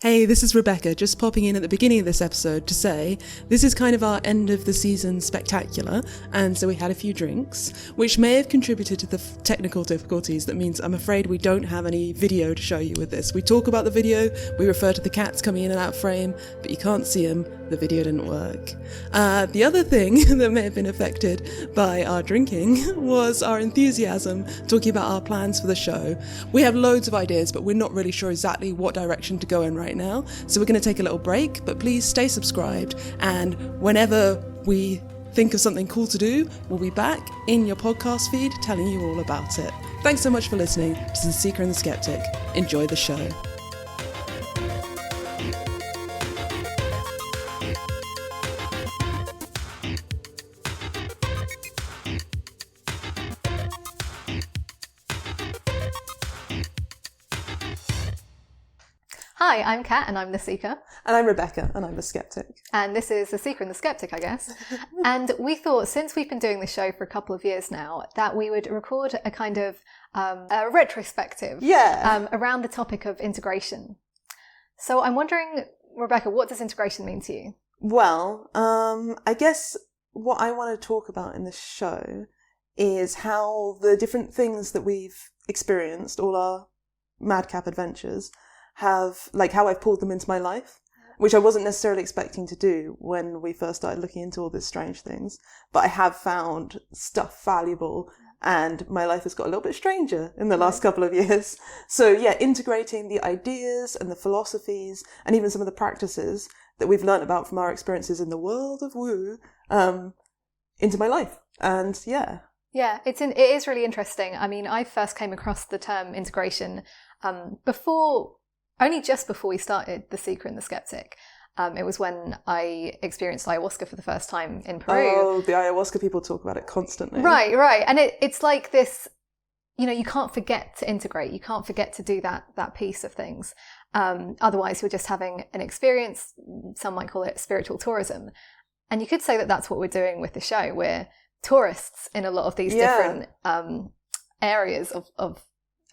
Hey, this is Rebecca, just popping in at the beginning of this episode to say this is kind of our end of the season spectacular, and so we had a few drinks, which may have contributed to the technical difficulties. That means I'm afraid we don't have any video to show you with this. We talk about the video, we refer to the cats coming in and out of frame, but you can't see them. The video didn't work. The other thing that may have been affected by our drinking was our enthusiasm talking about our plans for the show. We have loads of ideas, but we're not really sure exactly what direction to go in right now, so we're going to take a little break, but please stay subscribed, and whenever we think of something cool to do, we'll be back in your podcast feed telling you all about it. Thanks so much for listening to The Seeker and The Skeptic. Enjoy the show. Hi, I'm Kat and I'm the Seeker. And I'm Rebecca and I'm the Skeptic. And this is the Seeker and the Skeptic, I guess. And we thought, since we've been doing the show for a couple of years now, that we would record a kind of a retrospective around the topic of integration. So I'm wondering, Rebecca, what does integration mean to you? Well, I guess what I want to talk about in this show is how the different things that we've experienced, all our madcap adventures, have, like, how I've pulled them into my life, which I wasn't necessarily expecting to do when we first started looking into all these strange things, but I have found stuff valuable, and my life has got a little bit stranger in the last couple of years. So yeah, integrating the ideas and the philosophies and even some of the practices that we've learned about from our experiences in the world of woo into my life. And yeah, it is really interesting. I mean, I first came across the term integration only just before we started The Seeker and the Skeptic. It was when I experienced ayahuasca for the first time in Peru. Oh, the ayahuasca people talk about it constantly. Right. And it's like this, you can't forget to integrate. You can't forget to do that piece of things. Otherwise, you're just having an experience. Some might call it spiritual tourism. And you could say that that's what we're doing with the show. We're tourists in a lot of these different areas of,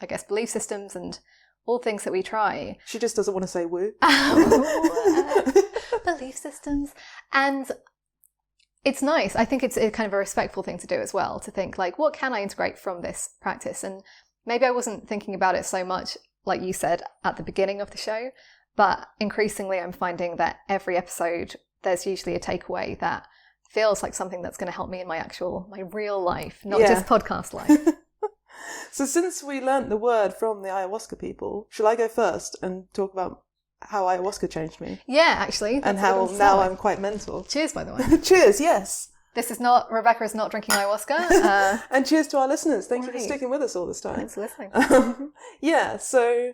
I guess, belief systems and all things that we try. She just doesn't want to say woo. Belief systems. And it's nice. I think it's a kind of a respectful thing to do as well, to think, like, what can I integrate from this practice? And maybe I wasn't thinking about it so much, like you said, at the beginning of the show, but increasingly I'm finding that every episode there's usually a takeaway that feels like something that's going to help me in my real life, not just podcast life. So since we learnt the word from the ayahuasca people, shall I go first and talk about how ayahuasca changed me? Yeah, actually. And how now I'm quite mental. Cheers, by the way. Cheers, yes. Rebecca is not drinking ayahuasca. And cheers to our listeners. Thank you for sticking with us all this time. Thanks for listening. So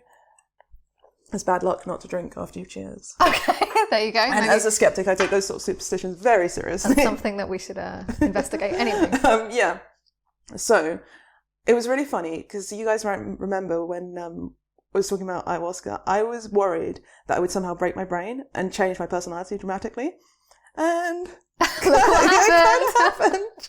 it's bad luck not to drink after you cheers. Okay, there you go. And maybe, as a skeptic, I take those sort of superstitions very seriously. That's something that we should investigate anyway. So it was really funny because you guys might remember when I was talking about ayahuasca, I was worried that I would somehow break my brain and change my personality dramatically. And look what happened.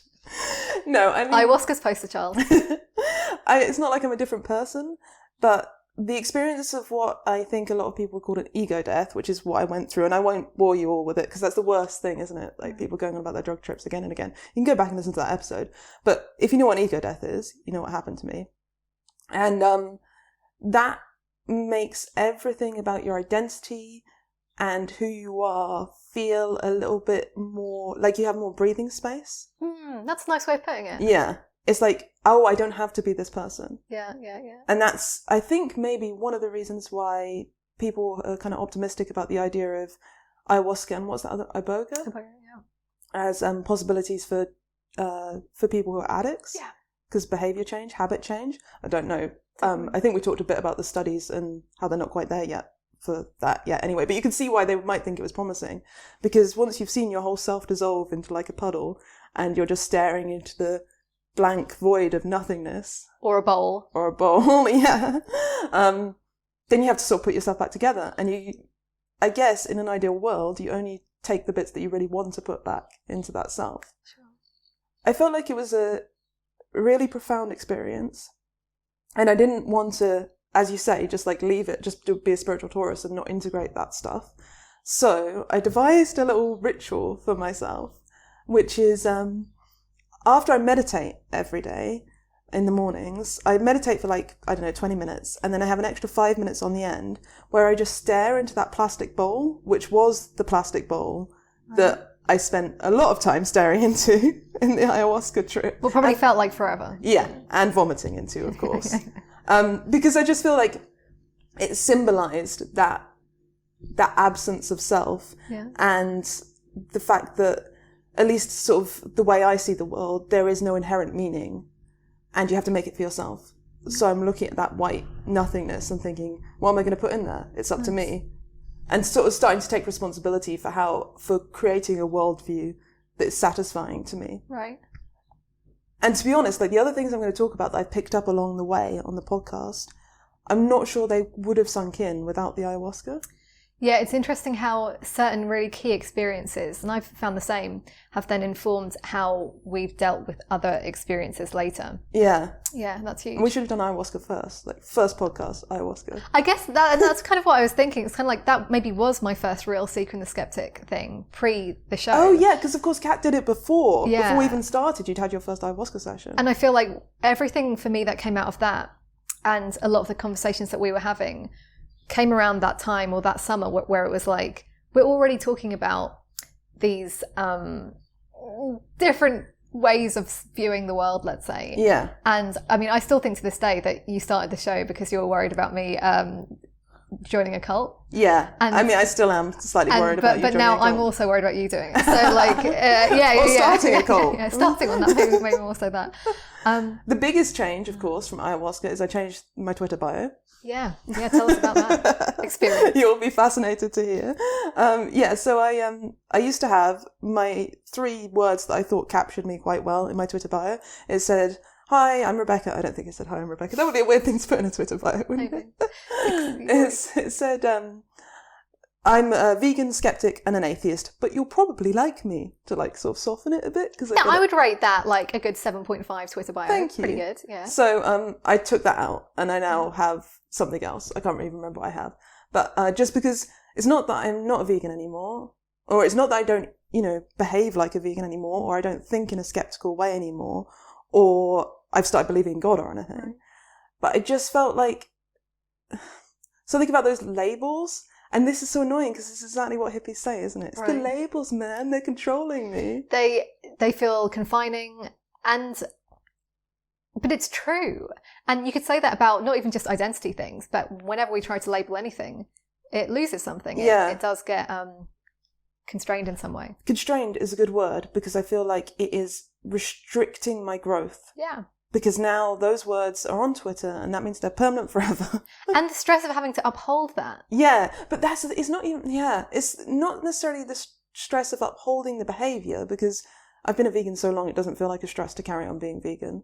No, I mean, ayahuasca's poster child. It's not like I'm a different person, but the experience of what I think a lot of people call an ego death, which is what I went through, and I won't bore you all with it because that's the worst thing, isn't it? Like people going on about their drug trips again and again. You can go back and listen to that episode. But if you know what an ego death is, you know what happened to me. And that makes everything about your identity and who you are feel a little bit more like you have more breathing space. That's a nice way of putting it. Yeah. It's like, oh, I don't have to be this person. Yeah. And that's, I think, maybe one of the reasons why people are kind of optimistic about the idea of ayahuasca and what's that other, iboga? As possibilities for people who are addicts. Yeah. Because behavior change, habit change. I don't know. I think we talked a bit about the studies and how they're not quite there yet for that yet anyway. But you can see why they might think it was promising. Because once you've seen your whole self dissolve into like a puddle and you're just staring into the blank void of nothingness, or a bowl, then you have to sort of put yourself back together, and I guess in an ideal world you only take the bits that you really want to put back into that self. Sure. I felt like it was a really profound experience, and I didn't want to as you say, just like leave it, just be a spiritual tourist and not integrate that stuff. So I devised a little ritual for myself, which is after I meditate every day in the mornings, I meditate for 20 minutes, and then I have an extra 5 minutes on the end where I just stare into that plastic bowl, which was the plastic bowl that I spent a lot of time staring into in the ayahuasca trip. Well, probably felt like forever. Yeah, and vomiting into, of course. Because I just feel like it symbolized that absence of self, and the fact that, at least sort of the way I see the world, there is no inherent meaning, and you have to make it for yourself. So I'm looking at that white nothingness and thinking, what am I going to put in there? It's up to me. And sort of starting to take responsibility for creating a worldview that is satisfying to me. Right. And to be honest, like the other things I'm going to talk about that I've picked up along the way on the podcast, I'm not sure they would have sunk in without the ayahuasca. Yeah, it's interesting how certain really key experiences, and I've found the same, have then informed how we've dealt with other experiences later. Yeah. Yeah, that's huge. We should have done ayahuasca first. Like, first podcast, ayahuasca. I guess that's kind of what I was thinking. It's kind of like that maybe was my first real Seeker and the Skeptic thing, pre the show. Oh, yeah, because of course Kat did it before. Yeah. Before we even started, you'd had your first ayahuasca session. And I feel like everything for me that came out of that, and a lot of the conversations that we were having, came around that time or that summer where it was like, we're already talking about these different ways of viewing the world, let's say. Yeah. And I mean, I still think to this day that you started the show because you were worried about me joining a cult. Yeah. And, I mean, I still am slightly worried about you joining a cult. But now I'm also worried about you doing it. So like, starting a cult. Yeah, starting one, that maybe more so that. The biggest change, of course, from ayahuasca is I changed my Twitter bio. Yeah, tell us about that experience. You'll be fascinated to hear. So I used to have my 3 words that I thought captured me quite well in my Twitter bio. It said, "Hi, I'm Rebecca." I don't think it said "Hi, I'm Rebecca." That would be a weird thing to put in a Twitter bio, wouldn't it? It said, "I'm a vegan, skeptic, and an atheist, but you'll probably like me," to like sort of soften it a bit. I would rate that like a good 7.5 Twitter bio. Thank you. Pretty good, yeah. So I took that out, and I now have something else. I can't really remember what I have. But just because it's not that I'm not a vegan anymore, or it's not that I don't, behave like a vegan anymore, or I don't think in a skeptical way anymore, or I've started believing in God or anything. Right. But I just felt like something about those labels. And this is so annoying because this is exactly what hippies say, isn't it? It's the labels, man. They're controlling me. They feel confining, but it's true. And you could say that about not even just identity things, but whenever we try to label anything, it loses something. It does get constrained in some way. Constrained is a good word because I feel like it is restricting my growth. Yeah. Because now those words are on Twitter and that means they're permanent forever. And the stress of having to uphold that. Yeah, but it's not necessarily the stress of upholding the behaviour, because I've been a vegan so long it doesn't feel like a stress to carry on being vegan.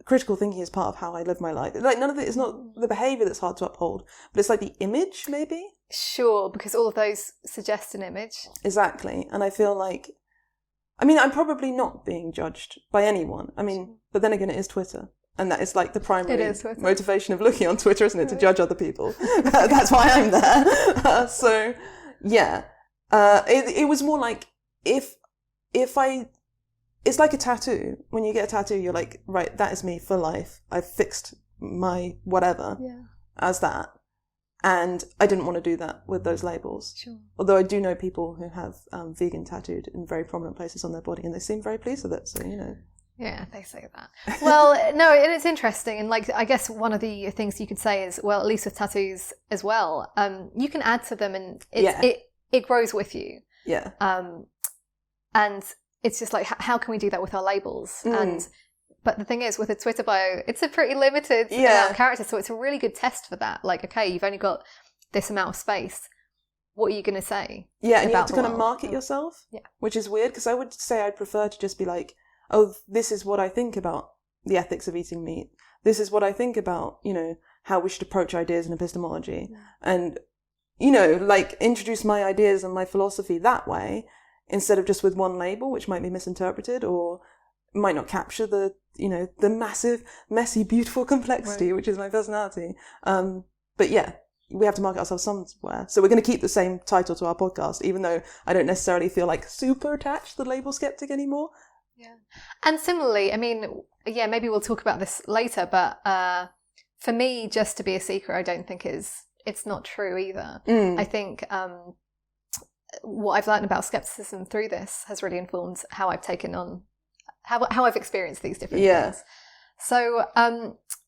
Critical thinking is part of how I live my life. Like none of it is not the behaviour that's hard to uphold, but it's like the image maybe? Sure, because all of those suggest an image. Exactly. And I feel like, I'm probably not being judged by anyone. But then again, it is Twitter. And that is like the primary motivation of looking on Twitter, isn't it? To judge other people. That's why I'm there. It was more like it's like a tattoo. When you get a tattoo, you're like, right, that is me for life. I've fixed my whatever as that. And I didn't want to do that with those labels. Sure. Although I do know people who have vegan tattooed in very prominent places on their body, and they seem very pleased with it. So, Yeah, they say that. Well, no, and it's interesting. And like, I guess one of the things you could say is, well, at least with tattoos as well, you can add to them and it grows with you. Yeah. And it's just like, how can we do that with our labels? But the thing is, with a Twitter bio, it's a pretty limited amount of characters, so it's a really good test for that. Like, okay, you've only got this amount of space. What are you going to say? Yeah, and you have to kind of market yourself, which is weird, because I would say I'd prefer to just be like, oh, this is what I think about the ethics of eating meat. This is what I think about, how we should approach ideas in epistemology. And, like, introduce my ideas and my philosophy that way, instead of just with one label, which might be misinterpreted or might not capture the the massive, messy, beautiful complexity, which is my personality. But yeah, we have to market ourselves somewhere. So we're going to keep the same title to our podcast, even though I don't necessarily feel like super attached to the label skeptic anymore. Yeah. And similarly, I mean, yeah, maybe we'll talk about this later, but for me, just to be a seeker, I don't think it's not true either. I think what I've learned about skepticism through this has really informed how I've taken on, how I've experienced these different things. So,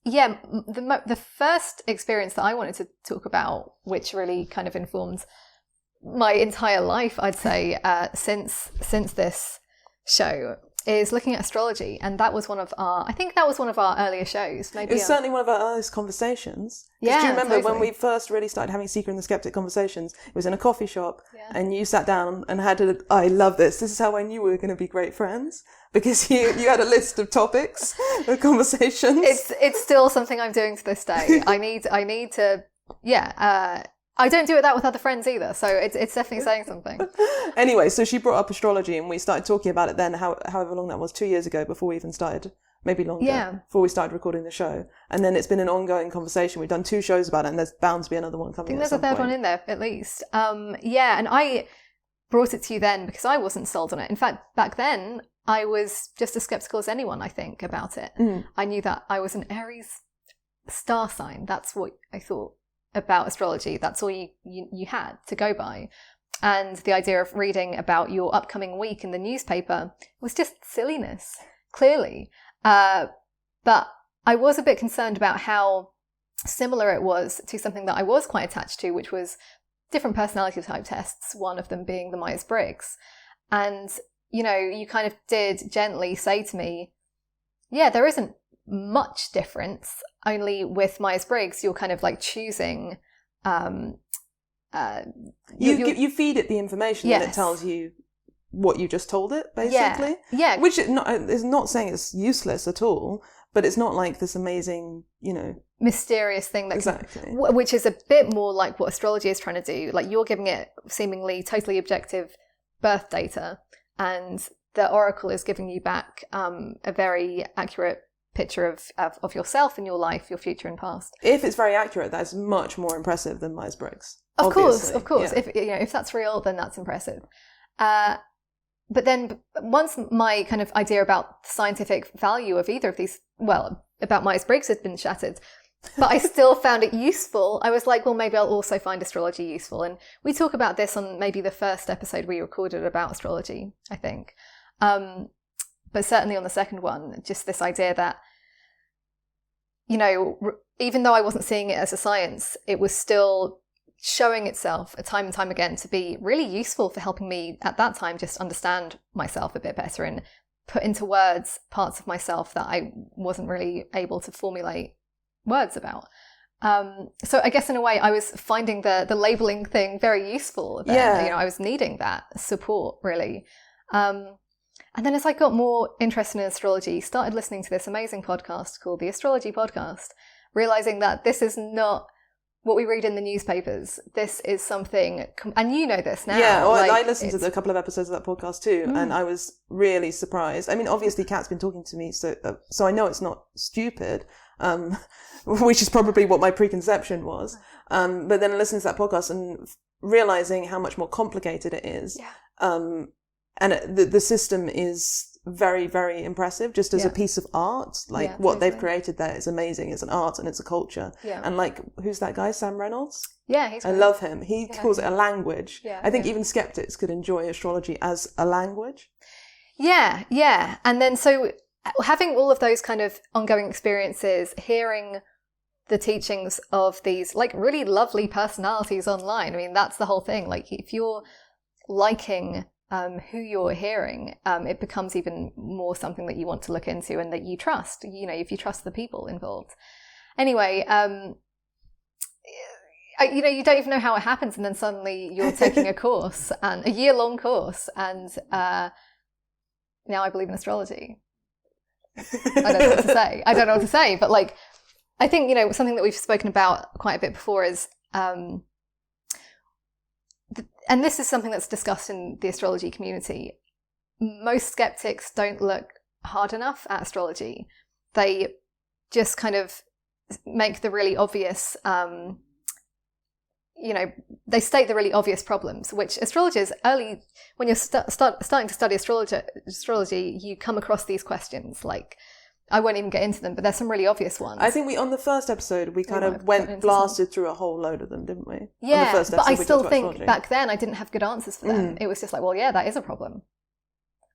the first experience that I wanted to talk about, which really kind of informed my entire life, I'd say, since this show, is looking at astrology. And that was one of our earlier shows. Maybe it was certainly one of our earliest conversations. Yeah, do you remember totally. when we first really started having Seeker and the Skeptic conversations? It was in a coffee shop, and you sat down and I love this. This is how I knew we were going to be great friends, because you had a list of topics, of conversations. It's still something I'm doing to this day. I need to, I don't do that with other friends either, so it's definitely saying something. Anyway, so she brought up astrology, and we started talking about it then, however long that was, 2 years ago, before we even started, maybe longer, before we started recording the show. And then it's been an ongoing conversation. We've done 2 shows about it, and there's bound to be another one coming. I think there's a third one in there, at least. And I brought it to you then because I wasn't sold on it. In fact, back then, I was just as skeptical as anyone, I think, about it. I knew that I was an Aries star sign. That's what I thought about astrology. That's all you had to go by. And the idea of reading about your upcoming week in the newspaper was just silliness, clearly. But I was a bit concerned about how similar it was to something that I was quite attached to, which was different personality type tests, one of them being the Myers-Briggs. And, you kind of did gently say to me, yeah, there isn't much difference, only with Myers-Briggs you're kind of like choosing you feed it the information and it tells you what you just told it, basically. Which is not saying it's useless at all, but it's not like this amazing, mysterious thing that which is a bit more like what astrology is trying to do. Like, you're giving it seemingly totally objective birth data, and the oracle is giving you back a very accurate picture of yourself and your life, your future and past. If it's very accurate, that's much more impressive than Myers-Briggs. Of course. Yeah. If that's real, then that's impressive. But then once my kind of idea about the scientific value of either of these, about Myers-Briggs had been shattered, but I still found it useful. I was like, well, maybe I'll also find astrology useful. And we talk about this on maybe the first episode we recorded about astrology, I think. But certainly on the second one, just this idea that, even though I wasn't seeing it as a science, it was still showing itself time and time again to be really useful for helping me at that time just understand myself a bit better and put into words parts of myself that I wasn't really able to formulate words about. So I guess in a way I was finding the labeling thing very useful then. I was needing that support, really. And then as I got more interested in astrology, started listening to this amazing podcast called The Astrology Podcast, realizing that this is not what we read in the newspapers. This is something, and you know this now. Yeah, I listened to a couple of episodes of that podcast too, and I was really surprised. I mean, obviously Kat's been talking to me, so I know it's not stupid, which is probably what my preconception was. But then I listened to that podcast and realizing how much more complicated it is. And the system is very, very impressive, just as a piece of art. Like, what they've created there is amazing. It's an art and it's a culture. And who's that guy? Sam Reynolds? Yeah, he's great. I love him. He calls it a language. I think even skeptics could enjoy astrology as a language. Yeah. And then so having all of those kind of ongoing experiences, hearing the teachings of these like really lovely personalities online. I mean, that's the whole thing. Like, if you're liking who you're hearing, it becomes even more something that you want to look into and that you trust, if you trust the people involved. Anyway, you don't even know how it happens, and then suddenly you're taking a course, and a year-long course, and now I believe in astrology. I don't know what to say, but like, I think, something that we've spoken about quite a bit before is, and this is something that's discussed in the astrology community, most skeptics don't look hard enough at astrology. They just kind of make the really obvious, they state the really obvious problems, which astrologers early, when you're starting to study astrology, you come across these questions. Like, I won't even get into them, but there's some really obvious ones. I think on the first episode, we kind of blasted through a whole load of them, didn't we? Yeah, but I still think back then I didn't have good answers for them. It was just like, well, yeah, that is a problem.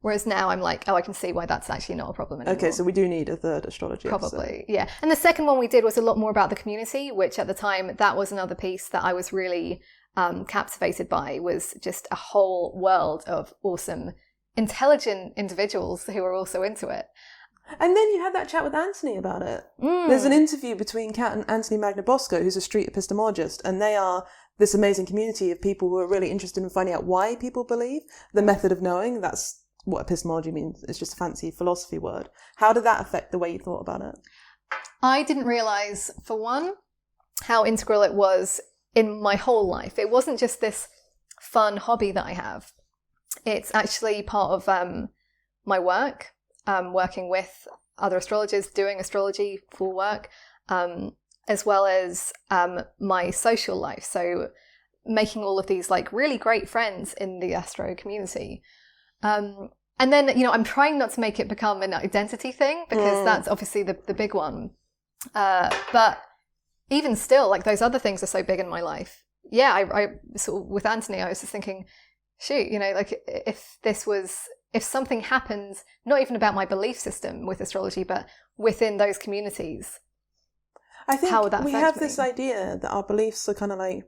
Whereas now I'm like, I can see why that's actually not a problem anymore. Okay, so we do need a third astrology Probably, episode. Yeah. And the second one we did was a lot more about the community, which at the time, that was another piece that I was really captivated by, was just a whole world of awesome, intelligent individuals who are also into it. And then you had that chat with Anthony about it. There's an interview between Kat and Anthony Magnabosco, who's a street epistemologist, and they are this amazing community of people who are really interested in finding out why people believe, the method of knowing. That's what epistemology means. It's just a fancy philosophy word. How did that affect the way you thought about it? I didn't realise, for one, how integral it was in my whole life. It wasn't just this fun hobby that I have. It's actually part of my work. Working with other astrologers, doing astrology for work, as well as my social life. So making all of these like really great friends in the astro community. And then, I'm trying not to make it become an identity thing, because that's obviously the big one. But even still, like, those other things are so big in my life. Yeah, I sort of, with Anthony, I was just thinking, shoot, like, if something happens, not even about my belief system with astrology, but within those communities, I think how would that affect we have me? this idea that our beliefs are kind of like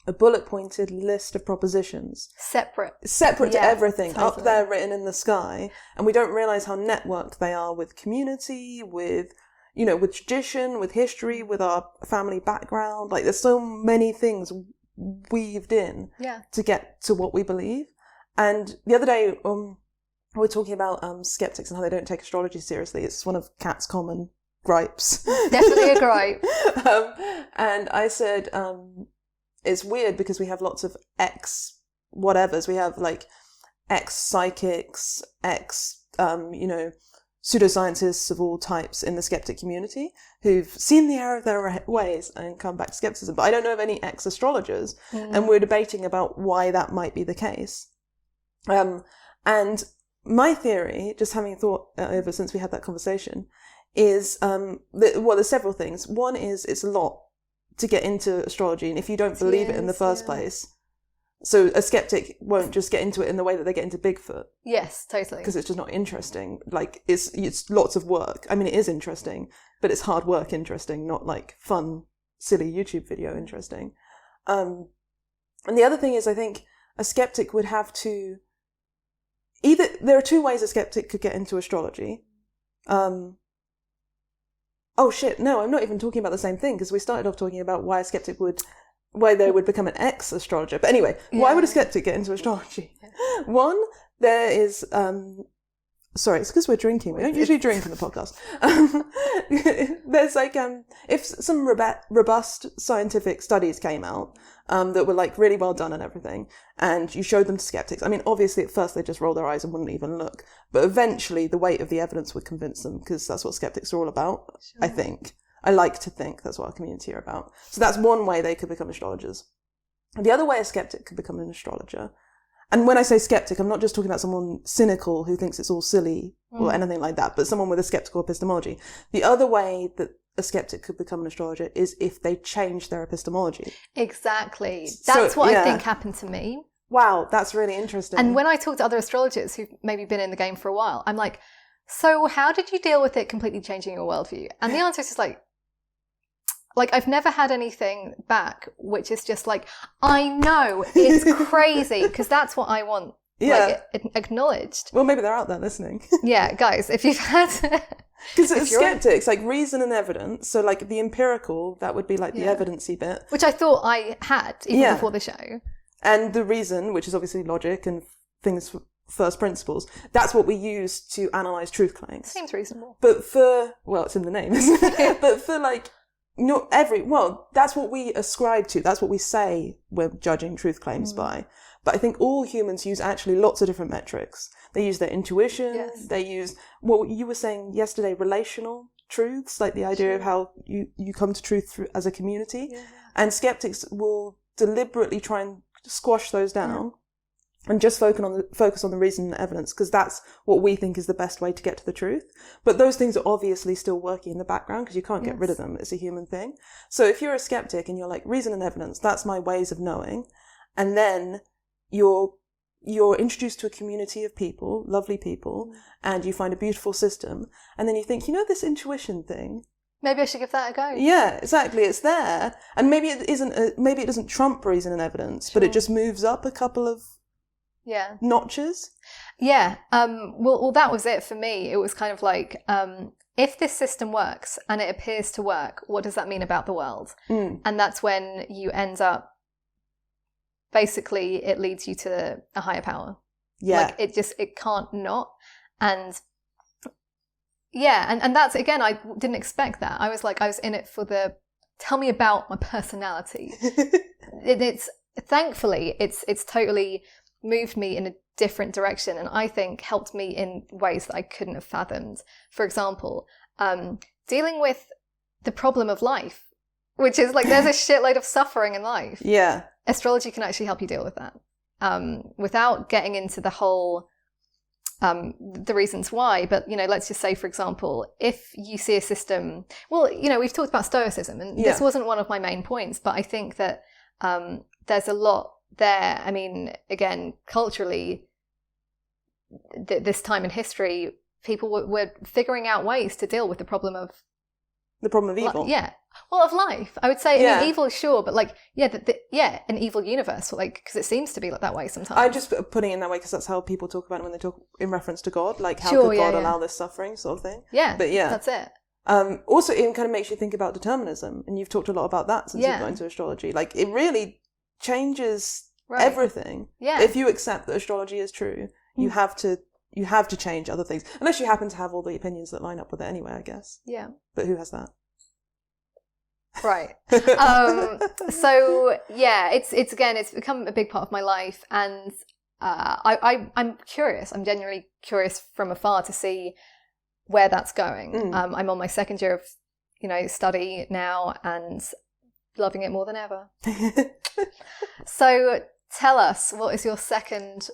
a bullet-pointed list of propositions. Separate to everything, totally. Up there written in the sky. And we don't realise how networked they are with community, with tradition, with history, with our family background. Like, there's so many things weaved in to get to what we believe. And the other day, we were talking about skeptics and how they don't take astrology seriously. It's one of Kat's common gripes. Definitely a gripe. And I said, it's weird because we have lots of ex-whatevers. We have, like, ex-psychics, pseudoscientists of all types in the skeptic community who've seen the error of their ways and come back to skepticism. But I don't know of any ex-astrologers. And we're debating about why that might be the case. And my theory, just having thought over since we had that conversation, is there's several things. One is it's a lot to get into astrology, and if you don't believe it in the first place, so a skeptic won't just get into it in the way that they get into Bigfoot. Yes, totally. Because it's just not interesting. Like, it's lots of work. I mean, it is interesting, but it's hard work interesting, not like fun, silly YouTube video interesting. And the other thing is, I think a skeptic would have to there are two ways a skeptic could get into astrology. Oh shit, no, I'm not even talking about the same thing, because we started off talking about why they would become an ex-astrologer. But anyway, why would a skeptic get into astrology? One, there is, sorry, it's because we're drinking. We don't usually drink in the podcast. There's like, if some robust scientific studies came out that were like really well done and everything, and you showed them to skeptics. I mean, obviously at first they just roll their eyes and wouldn't even look, but eventually the weight of the evidence would convince them, because that's what skeptics are all about. Sure. I think. I like to think that's what our community are about. So that's one way they could become astrologers. The other way a skeptic could become an astrologer, and when I say skeptic, I'm not just talking about someone cynical who thinks it's all silly or anything like that, but someone with a skeptical epistemology. The other way that a skeptic could become an astrologer is if they change their epistemology. Exactly. That's what I think happened to me. Wow, that's really interesting. And when I talk to other astrologers who've maybe been in the game for a while, I'm like, so how did you deal with it completely changing your worldview? And the answer is just like, I've never had anything back, which is just like, I know, it's crazy, because that's what I want, acknowledged. Well, maybe they're out there listening. Yeah, guys, if you've had... Because it's skeptics, like reason and evidence, so like the empirical, that would be like the evidence-y bit. Which I thought I had, even before the show. And the reason, which is obviously logic and things... first principles, that's what we use to analyse truth claims. Seems reasonable. But it's in the name, isn't it? But for like that's what we ascribe to. That's what we say we're judging truth claims by. But I think all humans use actually lots of different metrics. They use their intuition. Yes. They use what you were saying yesterday, relational truths, like the idea of how you come to truth as a community. Yeah. And skeptics will deliberately try and squash those down and just focus on the reason and evidence, because that's what we think is the best way to get to the truth. But those things are obviously still working in the background because you can't get rid of them. It's a human thing. So if you're a skeptic and you're like, reason and evidence, that's my ways of knowing. And then you're introduced to a community of people, lovely people, and you find a beautiful system. And then you think, this intuition thing, maybe I should give that a go. Yeah, exactly. It's there. And maybe it isn't, maybe it doesn't trump reason and evidence, but it just moves up a couple of notches. Yeah. Well, that was it for me. It was kind of like, if this system works and it appears to work, what does that mean about the world? And that's when you end up, basically, it leads you to a higher power. Yeah. Like it can't not. And and that's, again, I didn't expect that. I was in it for tell me about my personality. It's thankfully, it's totally moved me in a different direction, and I think helped me in ways that I couldn't have fathomed. For example, dealing with the problem of life, which is like there's a shitload of suffering in life. Yeah. Astrology can actually help you deal with that without getting into the whole the reasons why. But let's just say, for example, if you see a system, we've talked about Stoicism, and this wasn't one of my main points, but I think that there's a lot there. I mean, again, culturally, this time in history, people were figuring out ways to deal with the problem of evil. Of life. I would say, I mean, evil, sure, but an evil universe, because it seems to be like that way sometimes. I'm just putting it in that way because that's how people talk about it when they talk in reference to God, like how could God allow this suffering, sort of thing. Yeah, but that's it. Also, it kind of makes you think about determinism, and you've talked a lot about that since you've got into astrology. Like, it really changes everything. Yeah. If you accept that astrology is true, you have to change other things, unless you happen to have all the opinions that line up with it anyway, I guess. Yeah. But who has that? Right. So it's become a big part of my life, and I'm curious. I'm genuinely curious from afar to see where that's going. I'm on my second year of study now, and loving it more than ever. So tell us, what is your second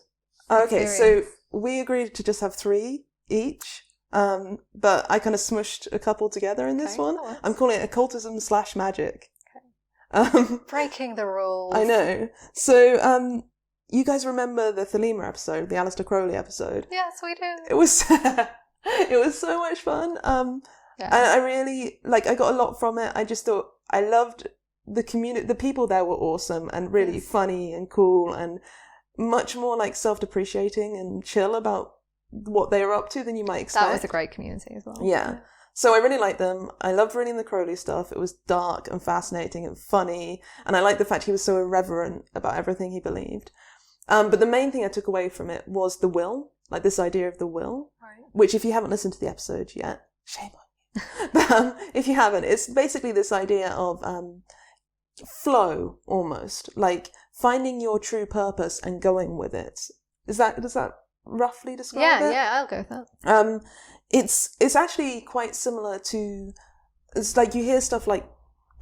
experience? So we agreed to just have 3 each. But I kind of smushed a couple together in this one. I'm calling it occultism / magic. Okay. Breaking the rules. I know. So, you guys remember the Thelema episode, the Alister Crowley episode? Yes, we do. It was, it was so much fun. And I really, I got a lot from it. I just thought, I loved the community. The people there were awesome and really funny and cool and much more self-depreciating and chill about what they were up to than you might expect. That was a great community as well. Yeah. So I really liked them. I loved reading the Crowley stuff. It was dark and fascinating and funny. And I liked the fact he was so irreverent about everything he believed. But the main thing I took away from it was the will, this idea of the will, which if you haven't listened to the episode yet, shame on you. But if you haven't, it's basically this idea of flow almost, finding your true purpose and going with it. Does that roughly describe it? Yeah, I'll go with that. It's actually quite similar to, it's you hear stuff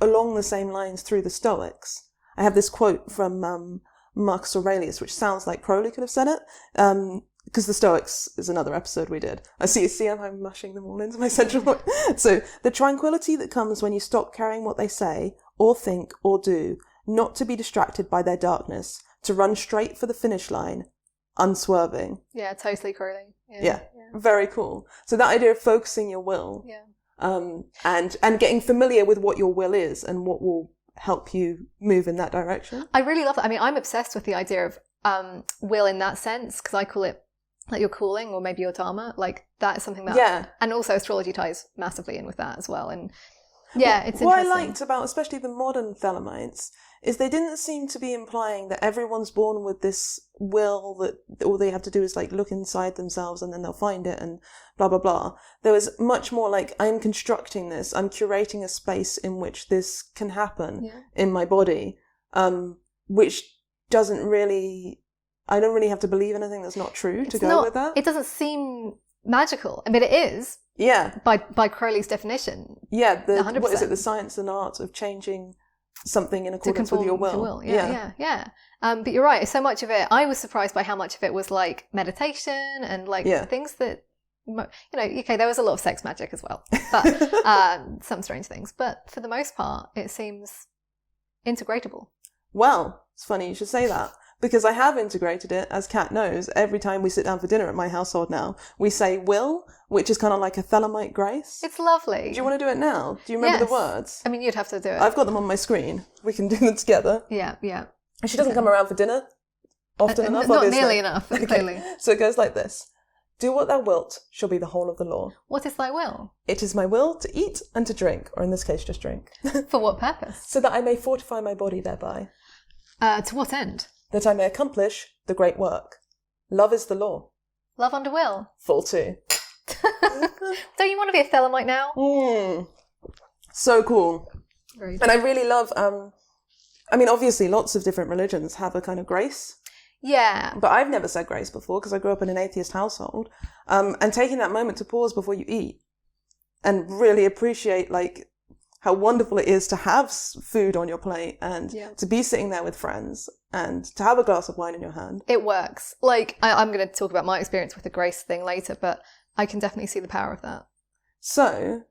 along the same lines through the Stoics. I have this quote from Marcus Aurelius, which sounds like Crowley could have said it, because the Stoics is another episode we did. I see I'm mushing them all into my central point. So, the tranquility that comes when you stop caring what they say, or think, or do, not to be distracted by their darkness, to run straight for the finish line, unswerving. Yeah, totally Crowley. Yeah, very cool. So that idea of focusing your will, and getting familiar with what your will is and what will help you move in that direction. I really love that. I mean, I'm obsessed with the idea of will in that sense, because I call it your calling or maybe your dharma. That is something that, and also astrology ties massively in with that as well. And Yeah, it's what interesting. I liked about especially the modern Thelemites is they didn't seem to be implying that everyone's born with this will that all they have to do is like look inside themselves and then they'll find it and blah, blah, blah. There was much more like, I'm constructing this, I'm curating a space in which this can happen in my body, which doesn't really, I don't really have to believe anything that's not true to go with that. It doesn't seem magical. I mean, it is. Yeah. By Crowley's definition. Yeah. 100%. What is it? The science and art of changing something in accordance with your will. Yeah. But you're right. So much of it, I was surprised by how much of it was like meditation and like things that, okay, there was a lot of sex magic as well, but some strange things. But for the most part, it seems integratable. Well, it's funny you should say that, because I have integrated it, as Kat knows. Every time we sit down for dinner at my household now, we say will, which is kind of like a Thelemite grace. It's lovely. Do you want to do it now? Do you remember the words? I mean, you'd have to do it. I've got them on my screen. We can do them together. Yeah. And she doesn't come around for dinner often enough, Not obviously. nearly enough, clearly. Okay. So it goes like this. Do what thou wilt shall be the whole of the law. What is thy will? It is my will to eat and to drink, or in this case, just drink. For what purpose? So that I may fortify my body thereby. To what end? That I may accomplish the great work. Love is the law. Love under will. Full 2. Don't you want to be a Thelemite now? So cool. Very and I really love, I mean, obviously lots of different religions have a kind of grace. Yeah. But I've never said grace before because I grew up in an atheist household. And taking that moment to pause before you eat and really appreciate like how wonderful it is to have food on your plate and to be sitting there with friends and to have a glass of wine in your hand. It works. Like, I'm going to talk about my experience with the grace thing later, but I can definitely see the power of that. So,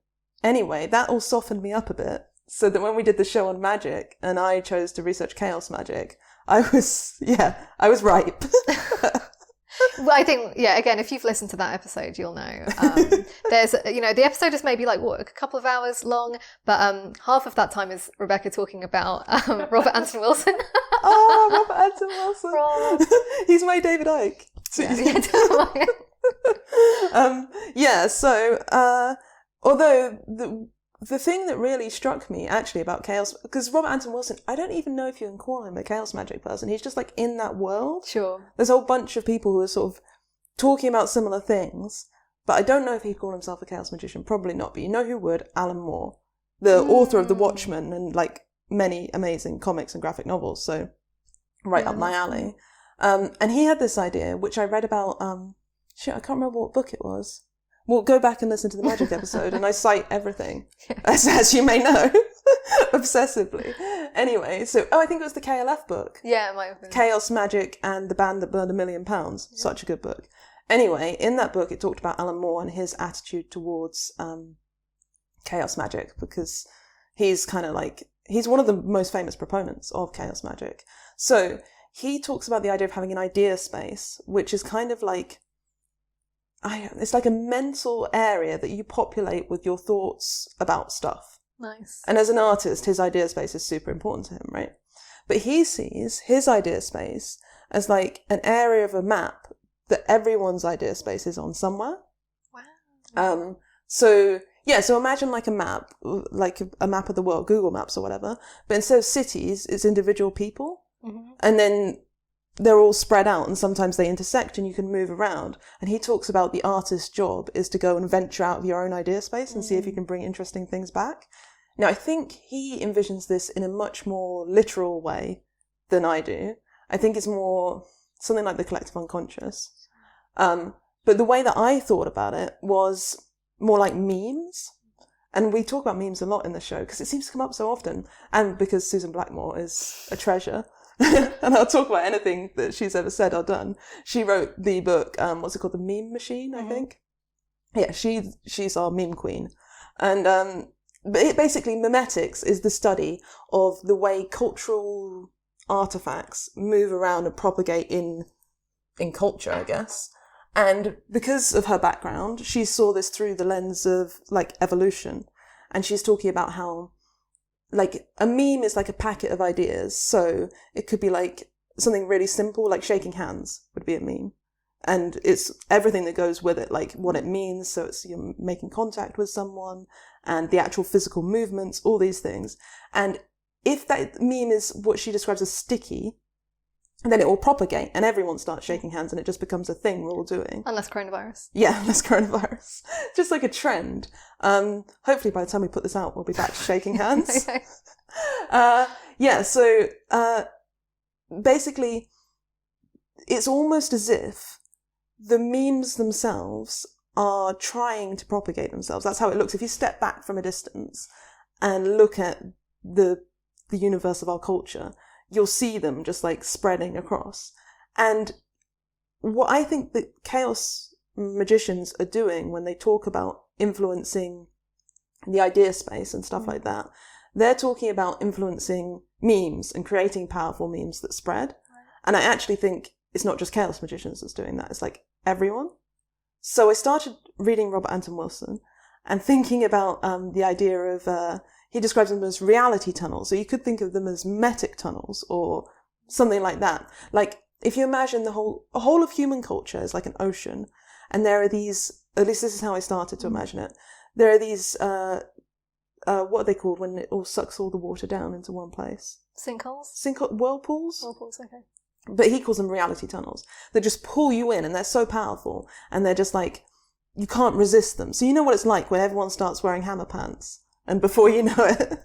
anyway, that all softened me up a bit. So that when we did the show on magic and I chose to research chaos magic, I was ripe. Well, I think, again, if you've listened to that episode, you'll know. There's, the episode is maybe like, a couple of hours long, but half of that time is Rebecca talking about Robert Anton Wilson. Oh, Robert Anton Wilson. He's my David Icke. So, although the thing that really struck me actually about chaos, because Robert Anton Wilson, I don't even know if you can call him a chaos magic person. He's just like in that world. Sure. There's a whole bunch of people who are sort of talking about similar things, but I don't know if he'd call himself a chaos magician. Probably not, but you know who would? Alan Moore, the author of The Watchmen and like many amazing comics and graphic novels. So right up my alley. And he had this idea, which I read about, I can't remember what book it was. Well, go back and listen to the magic episode, and I cite everything, as you may know, obsessively. Anyway, so, I think it was the KLF book. Yeah, it might have been. Chaos Magic and the Band That Burned £1 Million. Such a good book. Anyway, in that book, it talked about Alan Moore and his attitude towards chaos magic, because he's kind of like, he's one of the most famous proponents of chaos magic. So he talks about the idea of having an idea space, which is kind of like, it's like a mental area that you populate with your thoughts about stuff. Nice. And as an artist, his idea space is super important to him, right? But he sees his idea space as like an area of a map that everyone's idea space is on somewhere. Wow. So imagine like a map, like a map of the world, Google Maps or whatever. But instead of cities, it's individual people. Mm-hmm. And then they're all spread out and sometimes they intersect and you can move around. And he talks about the artist's job is to go and venture out of your own idea space and see if you can bring interesting things back. Now, I think he envisions this in a much more literal way than I do. I think it's more something like the collective unconscious. But the way that I thought about it was more like memes. And we talk about memes a lot in the show because it seems to come up so often. And because Susan Blackmore is a treasure. And I'll talk about anything that she's ever said or done. She wrote the book, what's it called? The Meme Machine, I think. Yeah, she's our meme queen. And but basically, memetics is the study of the way cultural artifacts move around and propagate in culture, I guess. And because of her background, she saw this through the lens of like evolution. And she's talking about how like a meme is like a packet of ideas. So it could be like something really simple, like shaking hands would be a meme. And it's everything that goes with it, like what it means. So it's you're making contact with someone and the actual physical movements, all these things. And if that meme is what she describes as sticky, then it will propagate and everyone starts shaking hands and it just becomes a thing we're all doing. Unless coronavirus. Yeah, unless coronavirus. Just like a trend. Hopefully by the time we put this out, we'll be back to shaking hands. So basically, it's almost as if the memes themselves are trying to propagate themselves. That's how it looks. If you step back from a distance and look at the universe of our culture, you'll see them just like spreading across. And what I think that chaos magicians are doing when they talk about influencing the idea space and stuff like that, they're talking about influencing memes and creating powerful memes that spread. And I actually think it's not just chaos magicians that's doing that. It's like everyone. So I started reading Robert Anton Wilson and thinking about the idea of, he describes them as reality tunnels. So you could think of them as metic tunnels or something like that. Like if you imagine the whole of human culture is like an ocean, and there are these, at least this is how I started to imagine it, there are these, what are they called when it all sucks all the water down into one place? Sinkholes? Whirlpools? Whirlpools, okay. But he calls them reality tunnels. They just pull you in and they're so powerful and they're just like, you can't resist them. So you know what it's like when everyone starts wearing hammer pants and before you know it,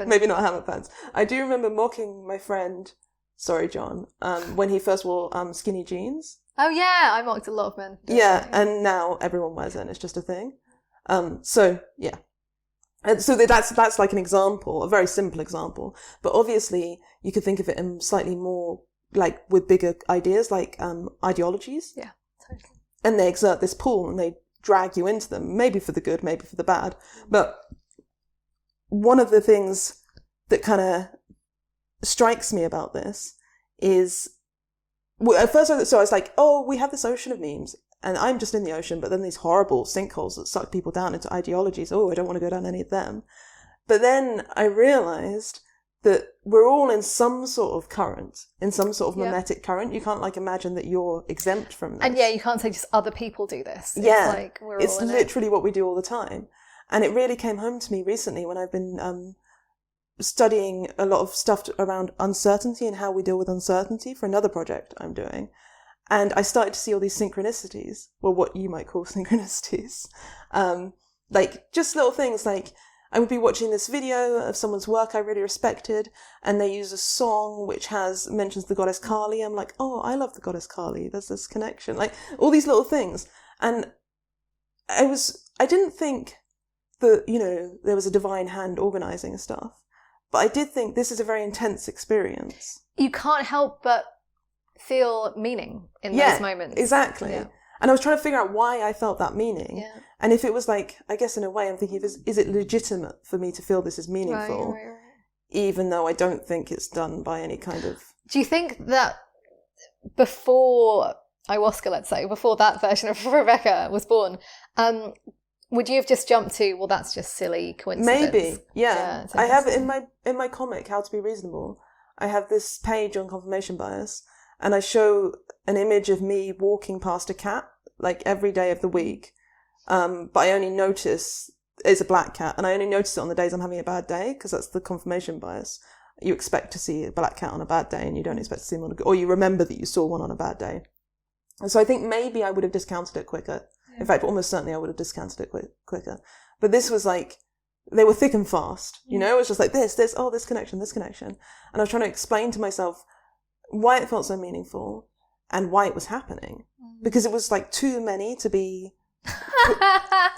maybe not hammer pants. I do remember mocking my friend, sorry John, when he first wore skinny jeans. Oh yeah, I mocked a lot of men. Yeah, and now everyone wears it and it's just a thing. So yeah. And so that's like an example, a very simple example. But obviously you could think of it in slightly more like with bigger ideas like ideologies. Yeah, totally. And they exert this pull and they drag you into them, maybe for the good, maybe for the bad. But one of the things that kind of strikes me about this is, well, at first I was like, oh, we have this ocean of memes. And I'm just in the ocean, but then these horrible sinkholes that suck people down into ideologies. Oh, I don't want to go down any of them. But then I realized that we're all in some sort of current, in some sort of mimetic current. You can't like imagine that you're exempt from this. And yeah, you can't say just other people do this. Yeah, it's like we're it's all in literally what we do all the time. And it really came home to me recently when I've been studying a lot of stuff around uncertainty and how we deal with uncertainty for another project I'm doing. And I started to see all these synchronicities, well, what you might call synchronicities. Like just little things like I would be watching this video of someone's work I really respected, and they use a song which mentions the goddess Kali. I'm like, oh, I love the goddess Kali. There's this connection, like all these little things. And I didn't think that, there was a divine hand organizing stuff, but I did think this is a very intense experience. You can't help but feel meaning in those moments. Exactly. Yeah. And I was trying to figure out why I felt that meaning. Yeah. And if it was like, I guess in a way I'm thinking, is it legitimate for me to feel this is meaningful? Right. Even though I don't think it's done by any kind of... Do you think that before ayahuasca, let's say, before that version of Rebecca was born, would you have just jumped to, well, that's just silly coincidence? Maybe, yeah. I have in my comic, How to Be Reasonable, I have this page on confirmation bias, and I show an image of me walking past a cat, like every day of the week. But I only notice it's a black cat, and I only notice it on the days I'm having a bad day, because that's the confirmation bias. You expect to see a black cat on a bad day, and you don't expect to see them on a good, or you remember that you saw one on a bad day. And so I think maybe I would have discounted it quicker. Yeah. In fact, almost certainly I would have discounted it quicker. But this was like, they were thick and fast, it was just like this connection. And I was trying to explain to myself why it felt so meaningful and why it was happening. Because it was like too many to be...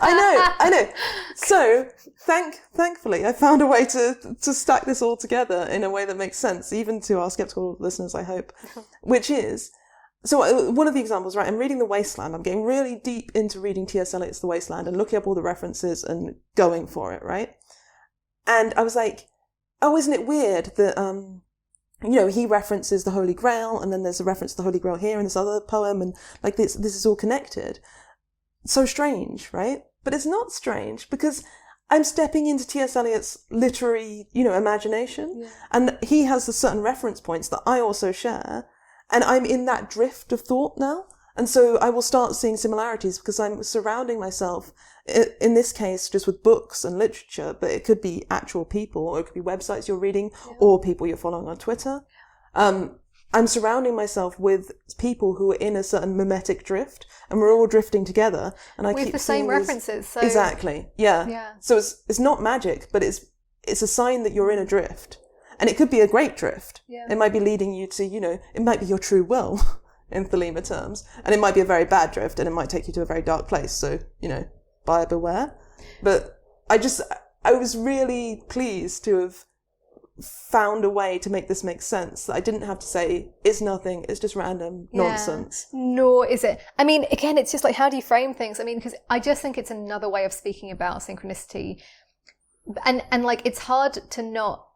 I know. So, thankfully, I found a way to stack this all together in a way that makes sense, even to our skeptical listeners, I hope. Which is, so one of the examples, right, I'm reading The Wasteland. I'm getting really deep into reading T.S. Eliot's The Wasteland and looking up all the references and going for it, right? And I was like, oh, isn't it weird that... he references the Holy Grail, and then there's a reference to the Holy Grail here in this other poem, and like this is all connected. So strange, right? But it's not strange, because I'm stepping into T.S. Eliot's literary, imagination, and he has certain reference points that I also share, And I'm in that drift of thought now. And so I will start seeing similarities because I'm surrounding myself, in this case, just with books and literature, but it could be actual people, or it could be websites you're reading, or people you're following on Twitter. I'm surrounding myself with people who are in a certain mimetic drift, and we're all drifting together. And I with keep the same seeing references. So... Exactly. Yeah. So it's not magic, but it's a sign that you're in a drift. And it could be a great drift. Yeah. It might be leading you to, it might be your true will in Thelema terms. And it might be a very bad drift, and it might take you to a very dark place. So, buyer beware. But I was really pleased to have found a way to make this make sense. That I didn't have to say, it's nothing, it's just random nonsense. Nor is it. I mean, again, it's just like, how do you frame things? I mean, because I just think it's another way of speaking about synchronicity. And like, it's hard to not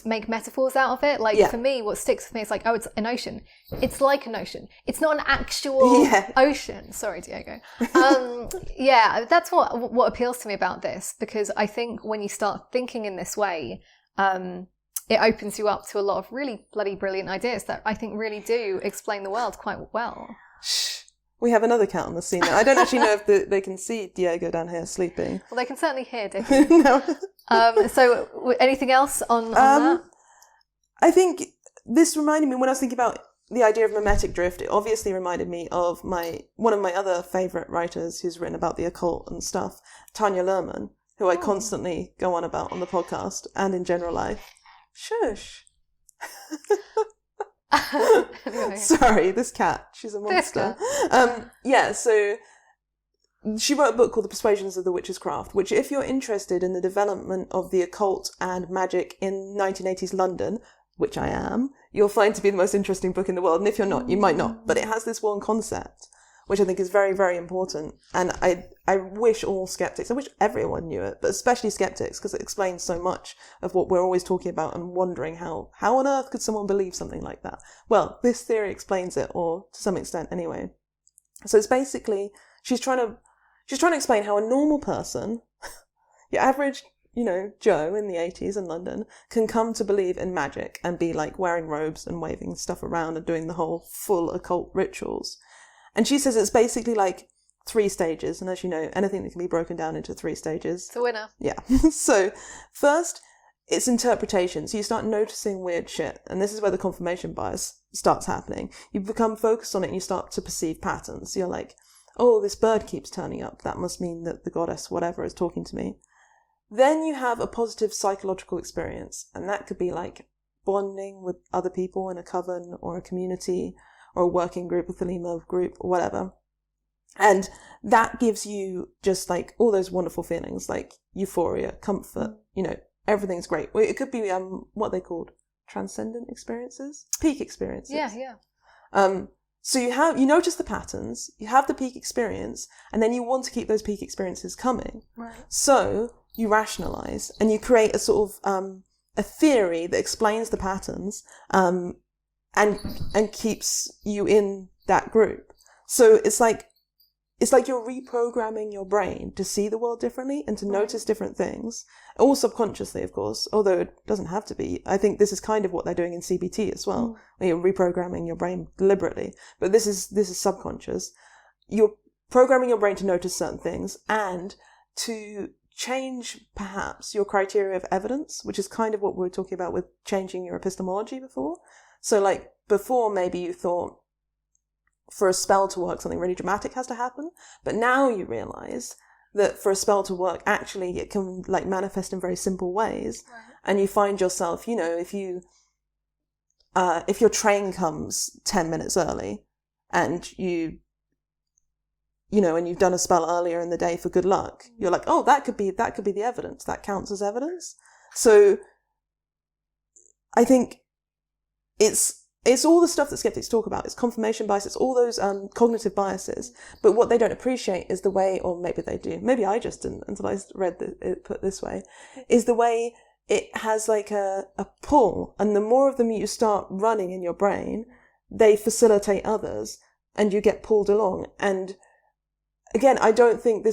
make metaphors out of it. Like, for me, what sticks with me is like, oh, it's an ocean. It's like an ocean. It's not an actual ocean. Sorry, Diego. That's what appeals to me about this, because I think when you start thinking in this way, it opens you up to a lot of really bloody brilliant ideas that I think really do explain the world quite well. Shh. We have another cat on the scene now. I don't actually know if they can see Diego down here sleeping. Well, they can certainly hear Dickie. No. So anything else on that? I think this reminded me, when I was thinking about the idea of mimetic drift, it obviously reminded me of one of my other favourite writers who's written about the occult and stuff, Tanya Luhrmann, who I constantly go on about on the podcast and in general life. Shush. Anyway. Sorry, this cat, she's a monster. So she wrote a book called The Persuasions of the Witch's Craft, which, if you're interested in the development of the occult and magic in 1980s London, which I am, you'll find to be the most interesting book in the world. And if you're not, you might not. But it has this one concept, which I think is very, very important. And I wish all skeptics, I wish everyone knew it, but especially skeptics, because it explains so much of what we're always talking about and wondering how on earth could someone believe something like that? Well, this theory explains it, or to some extent anyway. So it's basically, she's trying to explain how a normal person, your average, Joe in the 80s in London, can come to believe in magic and be like wearing robes and waving stuff around and doing the whole full occult rituals. And she says it's basically like 3 stages. And as you know, anything that can be broken down into 3 stages. It's a winner. Yeah. So first, it's interpretation. So you start noticing weird shit. And this is where the confirmation bias starts happening. You become focused on it and you start to perceive patterns. So you're like, oh, this bird keeps turning up. That must mean that the goddess, whatever, is talking to me. Then you have a positive psychological experience. And that could be like bonding with other people in a coven or a community, or a working group, a Thelema group, or whatever. And that gives you just like all those wonderful feelings, like euphoria, comfort, everything's great. Well, it could be what they called transcendent experiences, peak experiences. Yeah. So you notice the patterns, you have the peak experience, and then you want to keep those peak experiences coming. Right. So you rationalize and you create a sort of a theory that explains the patterns, and keeps you in that group. So it's like you're reprogramming your brain to see the world differently and to notice different things, all subconsciously, of course, although it doesn't have to be. I think this is kind of what they're doing in CBT as well, where you're reprogramming your brain deliberately. But this is subconscious. You're programming your brain to notice certain things and to change perhaps your criteria of evidence, which is kind of what we were talking about with changing your epistemology before. So like before, maybe you thought for a spell to work, something really dramatic has to happen. But now you realize that for a spell to work, actually it can like manifest in very simple ways. Right. And you find yourself, if your train comes 10 minutes early and and you've done a spell earlier in the day for good luck, you're like, oh, that could be the evidence. That counts as evidence. So I think it's all the stuff that skeptics talk about. It's confirmation bias. It's all those cognitive biases. But what they don't appreciate is the way, or maybe they do, maybe I just didn't until I read it put this way, is the way it has like a pull. And the more of them you start running in your brain, they facilitate others and you get pulled along. And again, I don't think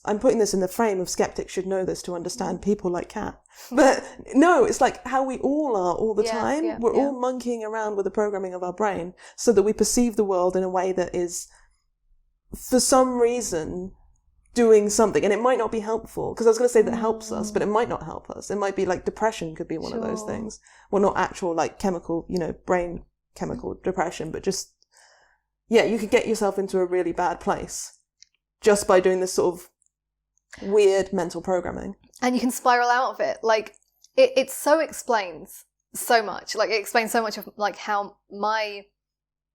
I'm putting this in the frame of skeptics should know this to understand people like Kat. But no, it's like how we all are all the time. Yeah, We're all monkeying around with the programming of our brain so that we perceive the world in a way that is, for some reason, doing something. And it might not be helpful, because I was going to say that helps us, but it might not help us. It might be like depression could be one of those things. Well, not actual like chemical, brain chemical depression, but just, you could get yourself into a really bad place just by doing this sort of weird mental programming. And you can spiral out of it. Like, it so explains so much. Like, it explains so much of like how my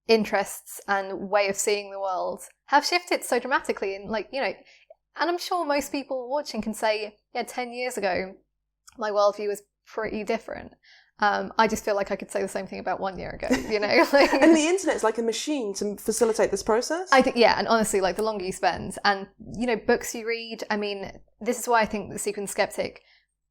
interests and way of seeing the world have shifted so dramatically. And like, and I'm sure most people watching can say, 10 years ago, my worldview was pretty different. I just feel like I could say the same thing about 1 year ago, Like, and the internet's like a machine to facilitate this process. I think, and honestly, like the longer you spend and, books you read, I mean, this is why I think the Seeker and the Skeptic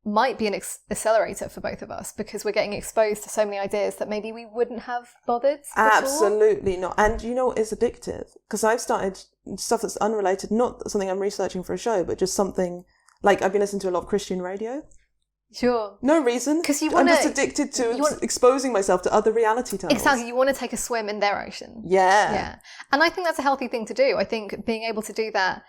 might be an accelerator for both of us, because we're getting exposed to so many ideas that maybe we wouldn't have bothered before. Absolutely not. And it's addictive, because I've started stuff that's unrelated, not something I'm researching for a show, but just something like I've been listening to a lot of Christian radio. Sure. No reason. Because I'm just addicted to exposing myself to other reality tunnels. Exactly. You want to take a swim in their ocean. Yeah. And I think that's a healthy thing to do. I think being able to do that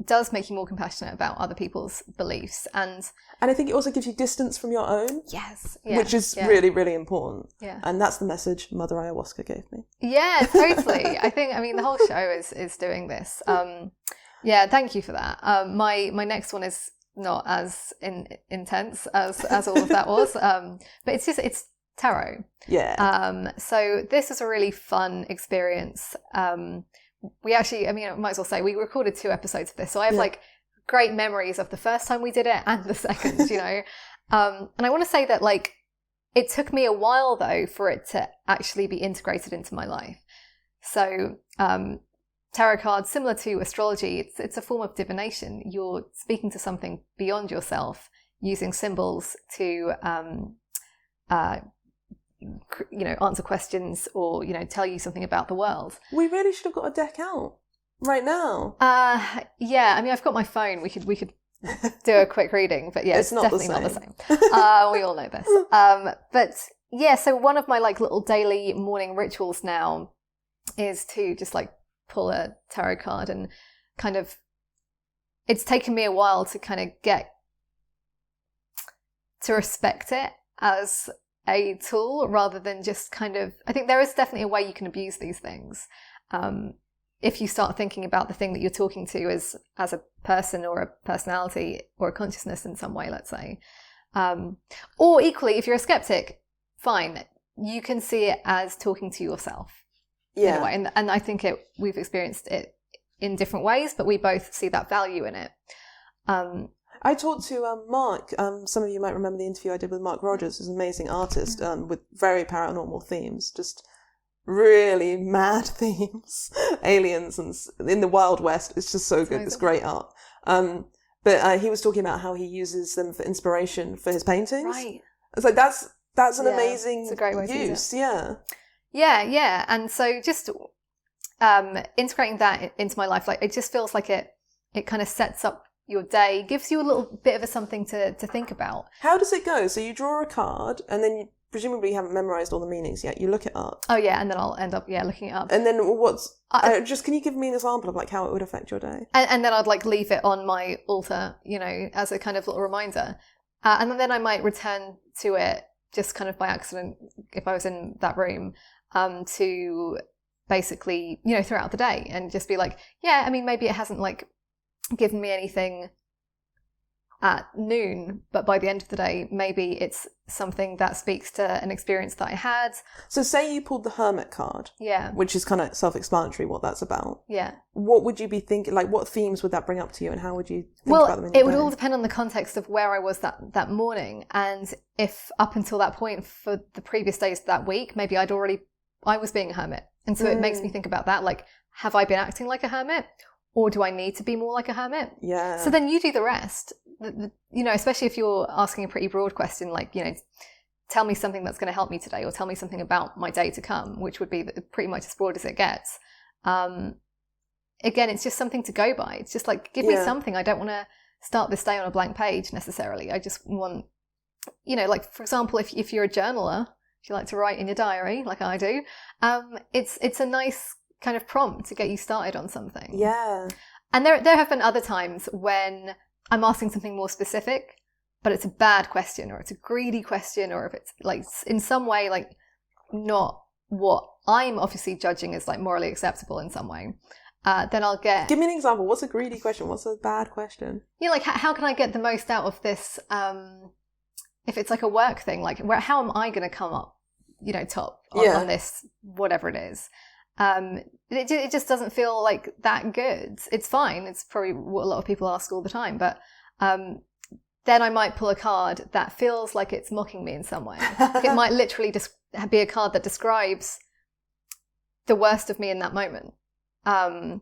does make you more compassionate about other people's beliefs. And I think it also gives you distance from your own. Yes. Which is really, really important. Yeah. And that's the message Mother Ayahuasca gave me. Yeah, totally. the whole show is doing this. Thank you for that. My next one is not as intense as all of that was, but it's tarot. So this is a really fun experience. We actually, I might as well say we recorded 2 episodes of this, so I have like great memories of the first time we did it and the second, and I want to say that like it took me a while though for it to actually be integrated into my life. So tarot cards, similar to astrology, it's a form of divination. You're speaking to something beyond yourself, using symbols to, answer questions or, tell you something about the world. We really should have got a deck out right now. I've got my phone. We could do a quick reading, but it's definitely not the same. We all know this. So one of my like little daily morning rituals now is to just like pull a tarot card, and kind of it's taken me a while to kind of get to respect it as a tool rather than just kind of, I think there is definitely a way you can abuse these things if you start thinking about the thing that you're talking to as a person or a personality or a consciousness in some way, let's say. Or equally, if you're a skeptic, fine, you can see it as talking to yourself. In a way. And I think we've experienced it in different ways, but we both see that value in it. I talked to Mark. Some of you might remember the interview I did with Mark Rogers, who's an amazing artist with very paranormal themes, just really mad themes, aliens and in the Wild West. It's just so good. It's great art. But he was talking about how he uses them for inspiration for his paintings. Right. It's like that's an amazing it's a great way use. To use it. Yeah. And so just integrating that into my life, like it just feels like it kind of sets up your day, gives you a little bit of a something to think about. How does it go? So you draw a card and then you presumably haven't memorized all the meanings yet. You look it up. Oh yeah, and then I'll end up looking it up. And then can you give me an example of like how it would affect your day? And then I'd like leave it on my altar, as a kind of little reminder. And then I might return to it just kind of by accident if I was in that room. To basically, throughout the day and just be like, maybe it hasn't like given me anything at noon, but by the end of the day, maybe it's something that speaks to an experience that I had. So say you pulled the Hermit card, which is kind of self-explanatory what that's about. What would you be thinking, like what themes would that bring up to you and how would you think about them in your it would day? all depend on the context of where I was that morning, and if up until that point for the previous days of that week, maybe I was being a hermit. And so it makes me think about that, like, have I been acting like a hermit? Or do I need to be more like a hermit? Yeah. So then you do the rest. Especially if you're asking a pretty broad question, like, tell me something that's going to help me today, or tell me something about my day to come, which would be pretty much as broad as it gets. again, it's just something to go by. It's just like, give me something. I don't want to start this day on a blank page necessarily. I just want, like, for example, if you're a journaler, if you like to write in your diary like I do, it's a nice kind of prompt to get you started on something. Yeah. And there have been other times when I'm asking something more specific, but it's a bad question, or it's a greedy question, or if it's like in some way like not what I'm obviously judging as like morally acceptable in some way, then I'll get... Give me an example. What's a greedy question? What's a bad question? Like how can I get the most out of this? If it's like a work thing, like how am I going to come up, top on this, whatever it is? It just doesn't feel like that good. It's fine. It's probably what a lot of people ask all the time, but then I might pull a card that feels like it's mocking me in some way. It might literally just be a card that describes the worst of me in that moment. So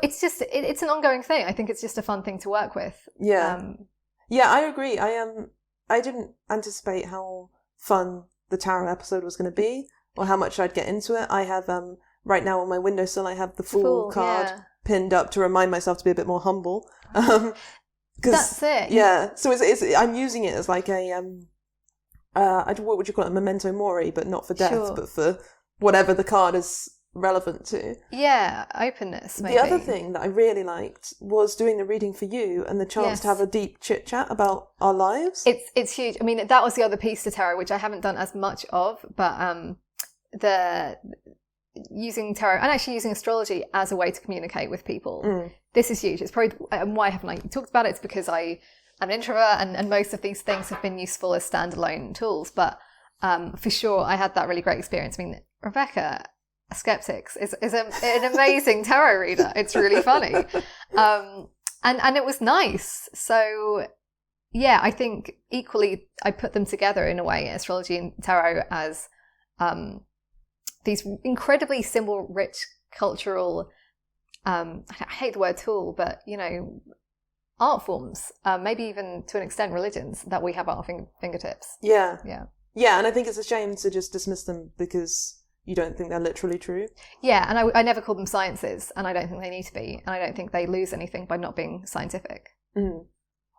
it's an ongoing thing. I think it's just a fun thing to work with. I agree. I didn't anticipate how fun the tarot episode was going to be, or how much I'd get into it. I have right now on my windowsill, I have the Fool card pinned up to remind myself to be a bit more humble. That's it. Yeah. So it's I'm using it as like a what would you call it? A memento mori, but not for death, but for whatever the card is relevant to. Yeah, openness, maybe. The other thing that I really liked was doing the reading for you and the chance to have a deep chit chat about our lives. It's huge. I mean, that was the other piece to tarot, which I haven't done as much of, but the using tarot and actually using astrology as a way to communicate with people. This is huge. It's probably why haven't I talked about it? It's because I'm an introvert, and most of these things have been useful as standalone tools. But for sure, I had that really great experience. I mean, Rebecca, a skeptic, is an amazing tarot reader. It's really funny, and it was nice. So yeah, I think equally I put them together in a way, astrology and tarot, as these incredibly symbol-rich cultural, I hate the word tool, but, art forms, maybe even to an extent religions that we have at our fingertips. Yeah. And I think it's a shame to just dismiss them because you don't think they're literally true. Yeah, and I never call them sciences, and I don't think they need to be, and I don't think they lose anything by not being scientific.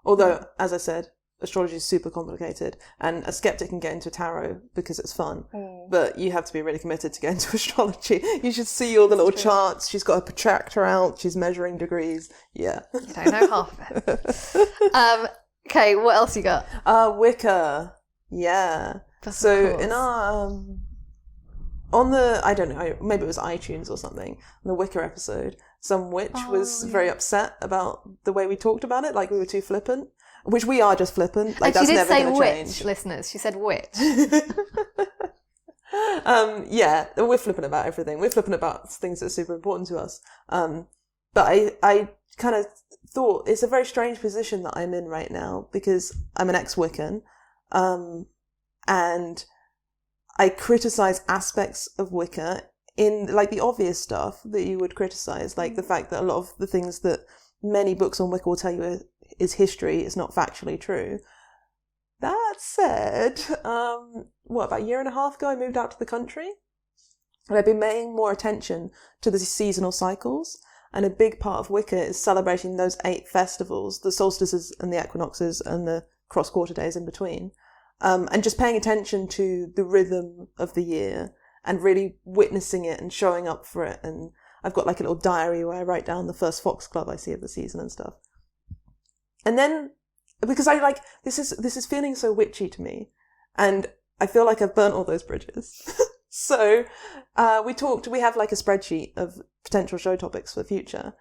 Although, as I said, astrology is super complicated, and a skeptic can get into tarot because it's fun, but you have to be really committed to get into astrology. You should see all the little charts. She's got a protractor out, she's measuring degrees. Yeah. You don't know half of it. Okay, what else you got? Wicca. Yeah. So in our on the, I don't know, maybe it was iTunes or something, on the Wicca episode, some witch was very upset about the way we talked about it, like we were too flippant. Which we are just flippant. Like, and that's never going to change. She did say witch, listeners. She said witch. We're flippant about everything. We're flippant about things that are super important to us. But I kind of thought it's a very strange position that I'm in right now because I'm an ex-Wiccan, and I criticize aspects of Wicca in like the obvious stuff that you would criticize, like the fact that a lot of the things that many books on Wicca will tell you is history, it's not factually true. That said, about a year and a half ago I moved out to the country, and I've been paying more attention to the seasonal cycles, and a big part of Wicca is celebrating those 8 festivals, the solstices and the equinoxes and the cross-quarter days in between, and just paying attention to the rhythm of the year and really witnessing it and showing up for it. And I've got like a little diary where I write down the first foxglove I see of the season and stuff. And then, because I like, this is feeling so witchy to me, and I feel like I've burnt all those bridges. So, we have like a spreadsheet of potential show topics for the future.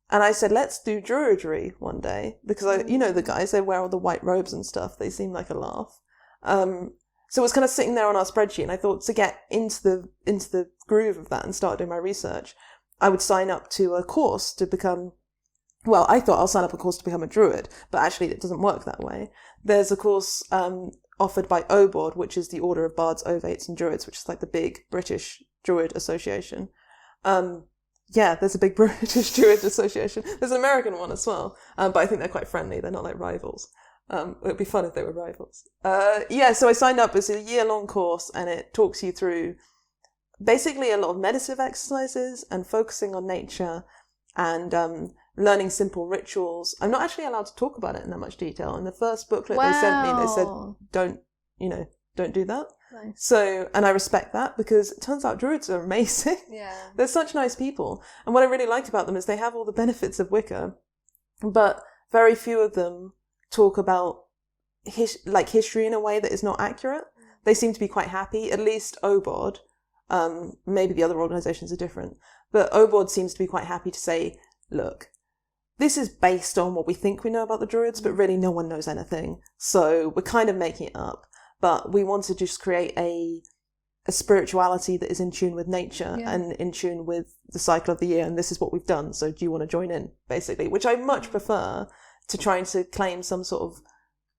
And I said, let's do druidry one day, because the guys, they wear all the white robes and stuff. They seem like a laugh. So it was kind of sitting there on our spreadsheet, and I thought to get into the groove of that and start doing my research, I would sign up to a course to become, well, I thought I'll sign up a course to become a druid, but actually it doesn't work that way. There's a course offered by OBOD, which is the Order of Bards, Ovates and Druids, which is like the big British Druid Association. There's a big British Druid Association. There's an American one as well, but I think they're quite friendly. They're not like rivals. It would be fun if they were rivals. So I signed up. It's a year-long course, and it talks you through basically a lot of meditative exercises and focusing on nature and learning simple rituals. I'm not actually allowed to talk about it in that much detail. In the first booklet they sent me, they said, don't do that. Nice. So, and I respect that because it turns out druids are amazing. Yeah. They're such nice people. And what I really like about them is they have all the benefits of Wicca, but very few of them talk about history in a way that is not accurate. They seem to be quite happy, at least OBOD. Maybe the other organisations are different. But OBOD seems to be quite happy to say, look, this is based on what we think we know about the druids, but really no one knows anything. So we're kind of making it up. But we want to just create a spirituality that is in tune with nature and in tune with the cycle of the year. And this is what we've done. So do you want to join in, basically? Which I much prefer to trying to claim some sort of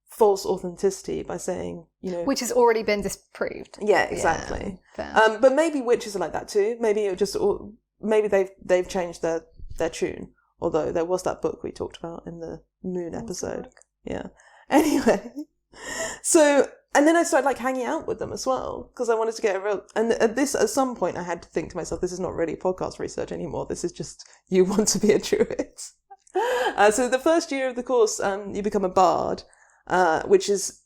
false authenticity by saying, which has already been disproved. Yeah, exactly. But maybe witches are like that too. Maybe maybe they've changed their tune. Although there was that book we talked about in the Moon episode. Yeah. Anyway, so. And then I started hanging out with them as well because I wanted to get a real. And at some point, I had to think to myself, this is not really podcast research anymore. This is just you want to be a druid. So the first year of the course, you become a bard, which is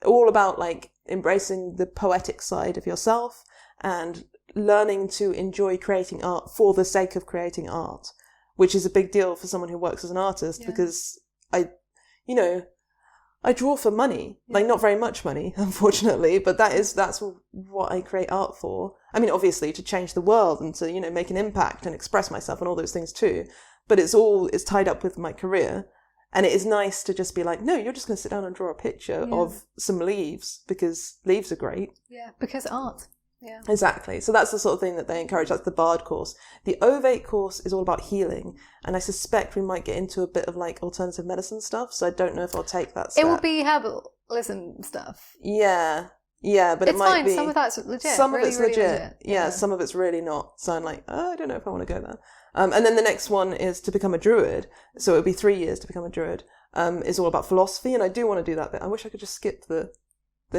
all about embracing the poetic side of yourself and learning to enjoy creating art for the sake of creating art, which is a big deal for someone who works as an artist because I draw for money, not very much money, unfortunately, but that's what I create art for. I mean, obviously to change the world and to, make an impact and express myself and all those things too. But it's tied up with my career. And it is nice to just be no, you're just going to sit down and draw a picture of some leaves because leaves are great. Yeah, because art. Yeah. Exactly. So that's the sort of thing that they encourage. That's the Bard course. The Ovate course is all about healing. And I suspect we might get into a bit of alternative medicine stuff. So I don't know if I'll take that step. It will be herbalism stuff. Yeah. Yeah, but it's it might fine. Be. Some of that's legit. Some really, of it's really legit. Yeah, some of it's really not. So I'm I don't know if I want to go there. And then the next one is to become a druid. So it would be 3 years to become a druid. It's all about philosophy. And I do want to do that bit. I wish I could just skip the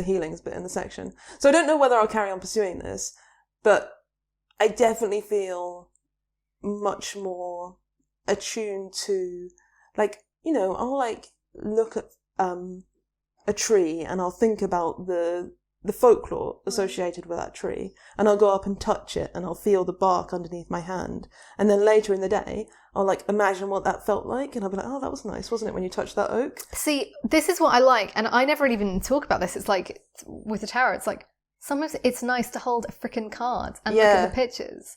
healings bit in the section. So I don't know whether I'll carry on pursuing this, but I definitely feel much more attuned to I'll look at a tree and I'll think about the folklore associated with that tree and I'll go up and touch it and I'll feel the bark underneath my hand, and then later in the day I'll imagine what that felt like and I'll be oh, that was nice, wasn't it, when you touched that oak? See, this is what I like, and I never even talk about this. It's with the tarot, it's sometimes it's nice to hold a freaking card and look at the pictures.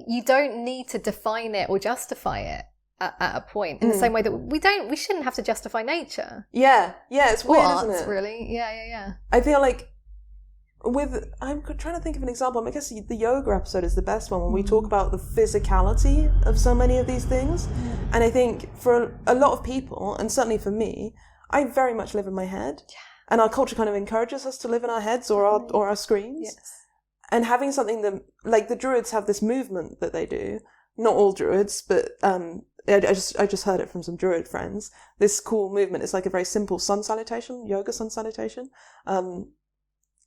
You don't need to define it or justify it at a point in the same way that we shouldn't have to justify nature. Yeah, it's weird, art, isn't it? Really, yeah. I feel I'm trying to think of an example. I guess the yoga episode is the best one when we talk about the physicality of so many of these things. And I think for a lot of people, and certainly for me, I very much live in my head. Yeah. And our culture kind of encourages us to live in our heads or our screens. Yes. And having something that, the druids have this movement that they do. Not all druids, but I just heard it from some druid friends. This cool movement is a very simple sun salutation, yoga sun salutation.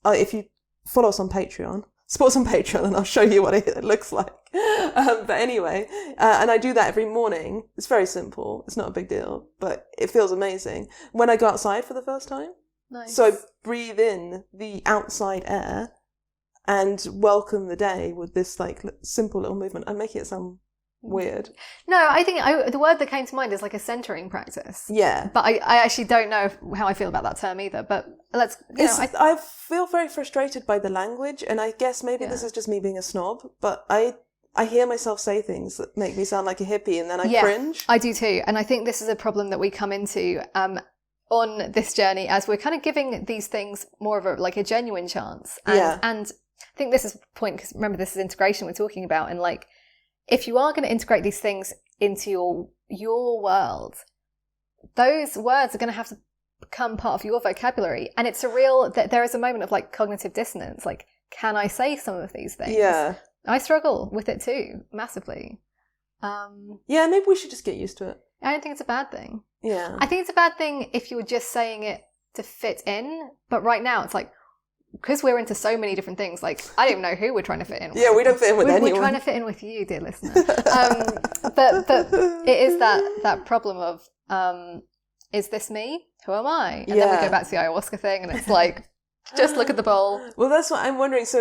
If you follow us on Patreon, support us on Patreon, and I'll show you what it looks like. But anyway, and I do that every morning. It's very simple. It's not a big deal, but it feels amazing when I go outside for the first time. Nice. So I breathe in the outside air and welcome the day with this simple little movement. I'm making it sound weird. No, I think the word that came to mind is a centering practice. Yeah. But I actually don't know how I feel about that term either. But I feel very frustrated by the language, and I guess maybe this is just me being a snob, but I hear myself say things that make me sound like a hippie, and then I cringe. I do too. And I think this is a problem that we come into on this journey as we're kind of giving these things more of a genuine chance. And I think this is the point, because remember, this is integration we're talking about, and if you are going to integrate these things into your world, those words are going to have to become part of your vocabulary. And it's there is a moment of cognitive dissonance. Can I say some of these things? Yeah. I struggle with it too, massively. Yeah, maybe we should just get used to it. I don't think it's a bad thing. Yeah. I think it's a bad thing if you were just saying it to fit in. But right now it's because we're into so many different things, like, I don't even know who we're trying to fit in with. Yeah, we don't fit in with anyone. We're trying to fit in with you, dear listener. But it is that problem of, is this me? Who am I? And then we go back to the ayahuasca thing, and it's like, just look at the bowl. Well, that's what I'm wondering. So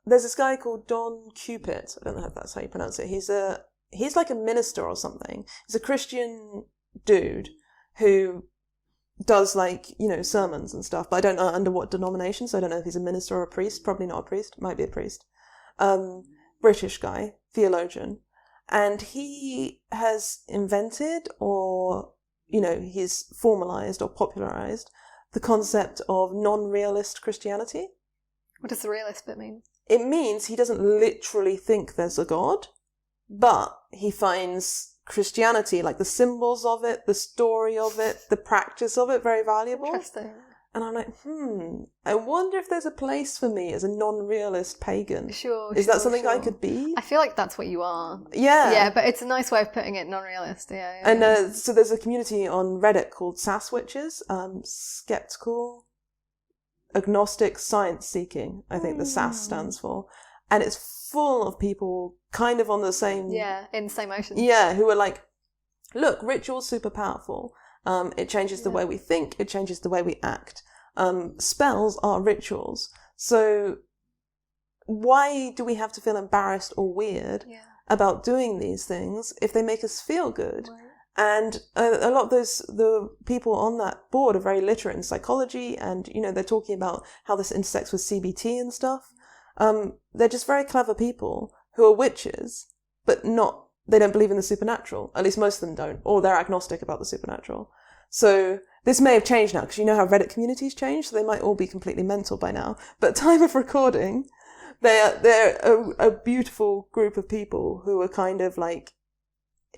there's this guy called Don Cupid. I don't know if that's how you pronounce it. He's like a minister or something. He's a Christian dude who does, like, you know, sermons and stuff, but I don't know under what denomination, so I don't know if he's a minister or a priest. Probably not a priest. Might be a priest. British guy, theologian. And he has invented, or, you know, he's formalized or popularized the concept of non-realist Christianity. What does the realist bit mean? It means he doesn't literally think there's a God, but he finds Christianity, like the symbols of it, the story of it, the practice of it, very valuable. Interesting. And I'm like, I wonder if there's a place for me as a non-realist pagan. Sure. Is that something I could be? I feel like that's what you are. Yeah. Yeah, but it's a nice way of putting it, non-realist. Yeah. And so there's a community on Reddit called Saswitches, skeptical, agnostic, science seeking, I think the SAS stands for. And it's full of people kind of on the same... Yeah, in the same ocean. Yeah, who are like, look, ritual's super powerful. It changes the way we think. It changes the way we act. Spells are rituals. So why do we have to feel embarrassed or weird about doing these things if they make us feel good? Right. And a lot of the people on that board are very literate in psychology, and, you know, they're talking about how this intersects with CBT and stuff. They're just very clever people who are witches, but they don't believe in the supernatural. At least most of them don't, or they're agnostic about the supernatural. So this may have changed now, because you know how Reddit communities change, so they might all be completely mental by now. But time of recording, they're a beautiful group of people who are kind of like